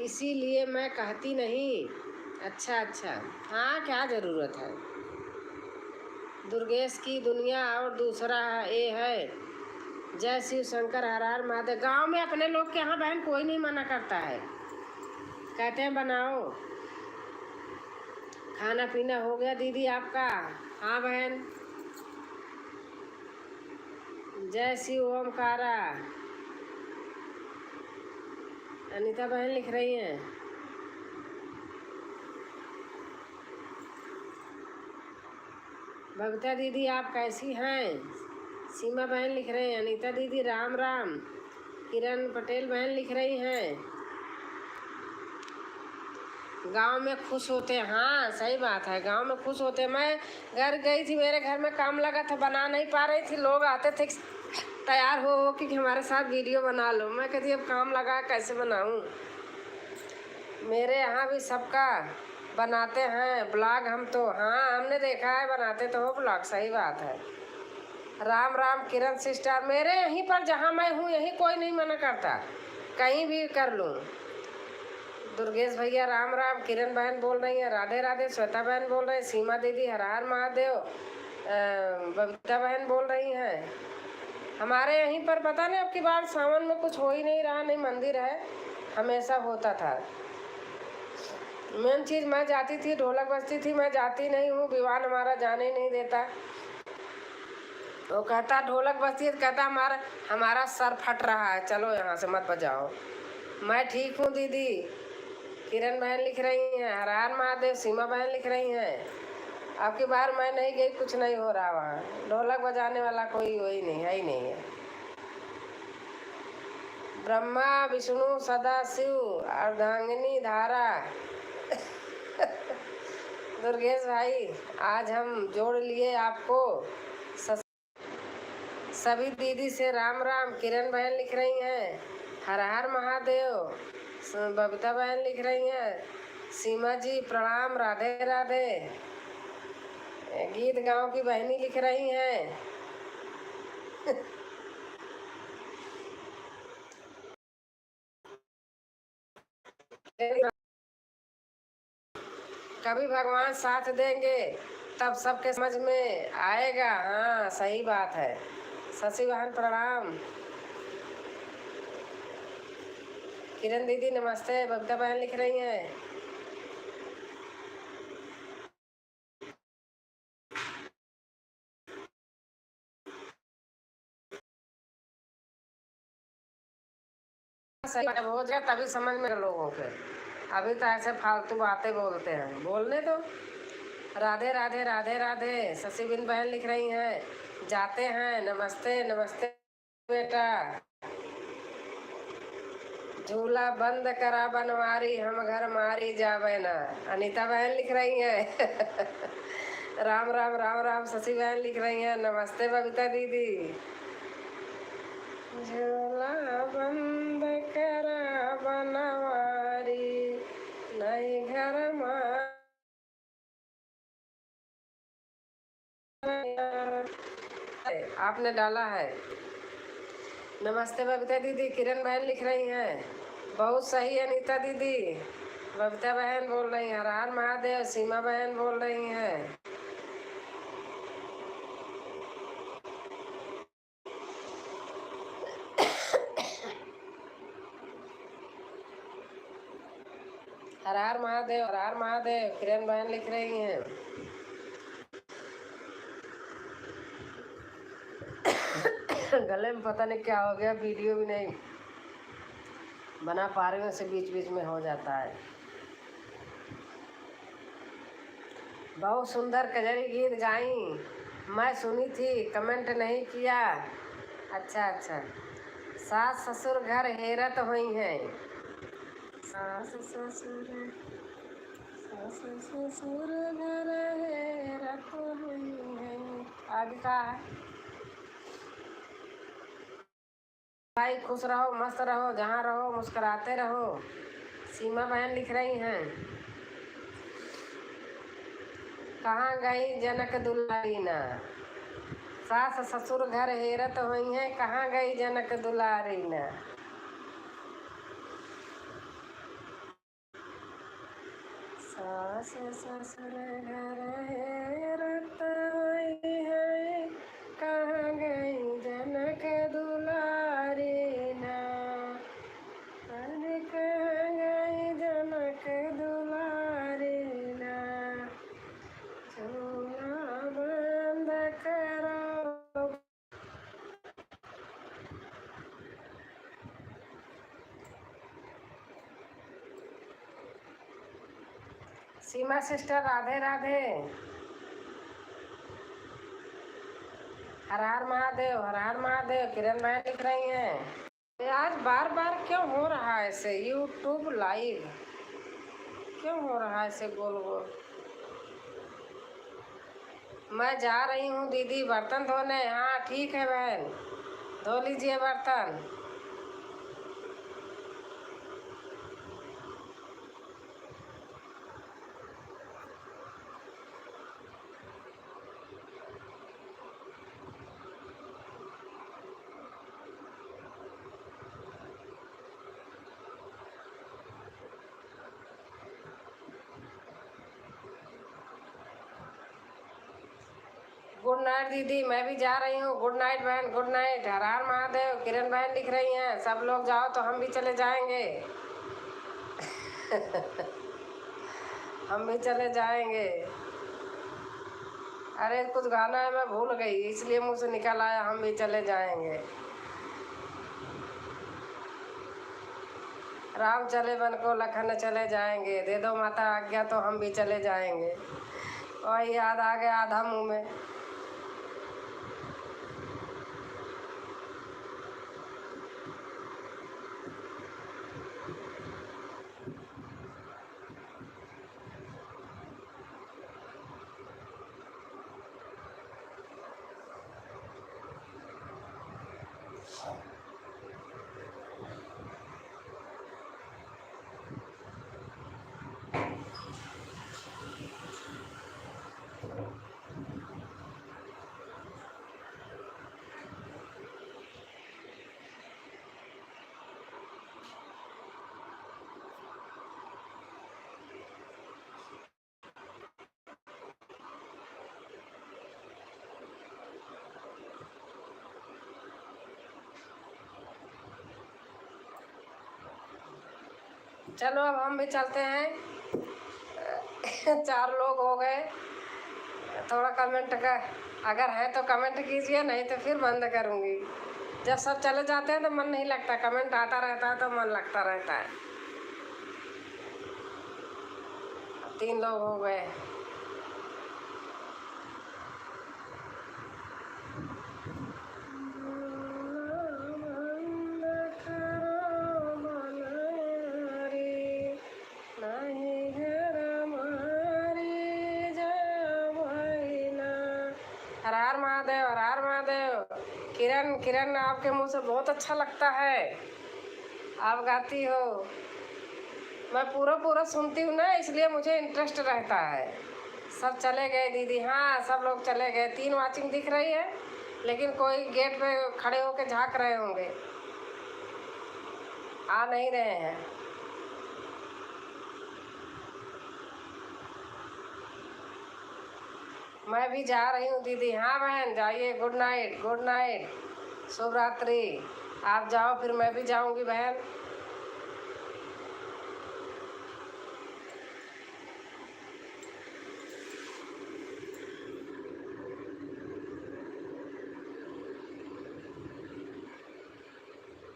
इसीलिए मैं कहती नहीं। अच्छा अच्छा, हाँ क्या ज़रूरत है। दुर्गेश की दुनिया और दूसरा ये है। जय शिव शंकर, हर हर महादेव। गाँव में अपने लोग के यहाँ बहन कोई नहीं मना करता है, कहते हैं बनाओ। खाना पीना हो गया दीदी आपका? हाँ बहन। जय शिव ओमकारा। अनीता बहन लिख रही हैं बबीता दीदी आप कैसी हैं? सीमा बहन लिख रहे हैं अनीता दीदी राम राम। किरण पटेल बहन लिख रही हैं गांव में खुश होते। हाँ सही बात है, गांव में खुश होते। मैं घर गई थी, मेरे घर में काम लगा था, बना नहीं पा रही थी। लोग आते थे तैयार हो कि हमारे साथ वीडियो बना लो। मैं कहती अब काम लगा कैसे बनाऊं। मेरे यहाँ भी सबका बनाते हैं ब्लॉग हम तो। हाँ हमने देखा है, बनाते तो हो ब्लॉग, सही बात है। राम राम किरण सिस्टर। मेरे यहीं पर जहाँ मैं हूँ यहीं कोई नहीं मना करता, कहीं भी कर लूँ। दुर्गेश भैया राम राम। किरण बहन बोल रही हैं राधे राधे। श्वेता बहन बोल रही हैं सीमा दीदी हर हर महादेव। बबीता बहन बोल रही हैं हमारे यहीं पर पता नहीं अब की बार सावन में कुछ हो ही नहीं रहा, नहीं मंदिर है, हमेशा होता था। मेन चीज़ मैं जाती थी, ढोलक बजती थी, मैं जाती नहीं हूँ। विवान हमारा जाने नहीं देता। वो कहता ढोलक बजती है तो कहता हमारा सर फट रहा है, चलो यहाँ से मत बजाओ। मैं ठीक हूँ दीदी। किरण बहन लिख रही हैं हर हर महादेव। सीमा बहन लिख रही हैं अब की बार मैं नहीं गई, कुछ नहीं हो रहा वहाँ। ढोलक बजाने वाला कोई वही नहीं है, ही नहीं है। ब्रह्मा विष्णु सदा शिव अर्धांगिनी धारा। दुर्गेश भाई आज हम जोड़ लिए आपको। सभी दीदी से राम राम। किरण बहन लिख रही हैं हर हर महादेव। बबीता बहन लिख रही हैं सीमा जी प्रणाम राधे राधे। गीत गांव की बहनी लिख रही हैं कभी भगवान साथ देंगे तब सबके समझ में आएगा। हाँ सही बात है। शशि बहन प्रणाम। किरण दीदी नमस्ते। बबीता बहन लिख रही हैं सही हो जाए तभी समझ में लोगों के। अभी तो ऐसे फालतू बातें बोलते हैं, बोलने दो। राधे राधे राधे राधे। शशि बिन बहन लिख रही हैं जाते हैं नमस्ते नमस्ते बेटा। झूला बंद करा बनवारी, हम घर मारी जावे ना। अनीता बहन लिख रही हैं राम राम राम राम। शशि बहन लिख रही हैं नमस्ते बबीता दीदी। झूला बंद करा बनवारी, नहीं घर मारी। आपने डाला है। नमस्ते बबीता दीदी। किरण बहन लिख रही हैं बहुत सही अनीता दीदी। बबीता बहन बोल रही हैं हर हर महादेव। सीमा बहन बोल रही हैं हर हर महादेव हर हर महादेव। किरण बहन लिख रही हैं गले में पता नहीं क्या हो गया, वीडियो भी नहीं बना पा रही हूँ, से बीच बीच में हो जाता है। बहुत सुंदर कजरी गीत गाई, मैं सुनी थी, कमेंट नहीं किया। अच्छा अच्छा। सास ससुर घर हेरत हुई हैं। सास ससुर सास ससुर घर हेरत हुई हैं। आगे का है भाई खुश रहो मस्त रहो, जहाँ रहो मुस्कुराते रहो। सीमा बहन लिख रही हैं कहाँ गई जनक दुलारी ना, सास ससुर घर हेरत हुई है, कहाँ गई जनक दुलारी ना। सास ससुर घर हेरत हुई है, कहाँ गई जनक दुलारी ना, अरे कहाँ गई जनक दुलारी ना, झूला बंद करो। सीमा सिस्टर राधे राधे। हर हर महादेव, हर हर महादेव। किरण बहन लिख रही हैं। आज बार बार क्यों हो रहा है ऐसे यूट्यूब लाइव, क्यों हो रहा है ऐसे गोल गोल। मैं जा रही हूँ दीदी बर्तन धोने। हाँ ठीक है बहन, धो लीजिए बर्तन। गुड नाइट दीदी, मैं भी जा रही हूँ। गुड नाइट बहन, गुड नाइट। हर हर महादेव। किरण बहन लिख रही हैं सब लोग जाओ तो हम भी चले जाएंगे। हम भी चले जाएंगे। अरे कुछ गाना है मैं भूल गई, इसलिए मुंह से निकल आया हम भी चले जाएंगे। राम चले वन को लखन चले जाएंगे, दे दो माता आज्ञा तो हम भी चले जाएंगे। और याद आ गया आधा मुंह में। चलो अब हम भी चलते हैं। 4 लोग हो गए। थोड़ा कमेंट का अगर है तो कमेंट कीजिए, नहीं तो फिर बंद करूँगी। जब सब चले जाते हैं तो मन नहीं लगता, कमेंट आता रहता है तो मन लगता रहता है। 3 लोग हो गए। हर हर महादेव, हर हर महादेव। किरण, किरण आपके मुंह से बहुत अच्छा लगता है, आप गाती हो। मैं पूरा पूरा सुनती हूँ ना, इसलिए मुझे इंटरेस्ट रहता है। सब चले गए दीदी। हाँ सब लोग चले गए। 3 वाचिंग दिख रही है, लेकिन कोई गेट पे खड़े होके झांक रहे होंगे, आ नहीं रहे हैं। मैं भी जा रही हूँ दीदी। हाँ बहन जाइए। गुड नाइट, गुड नाइट, शुभ रात्रि। आप जाओ फिर मैं भी जाऊँगी बहन।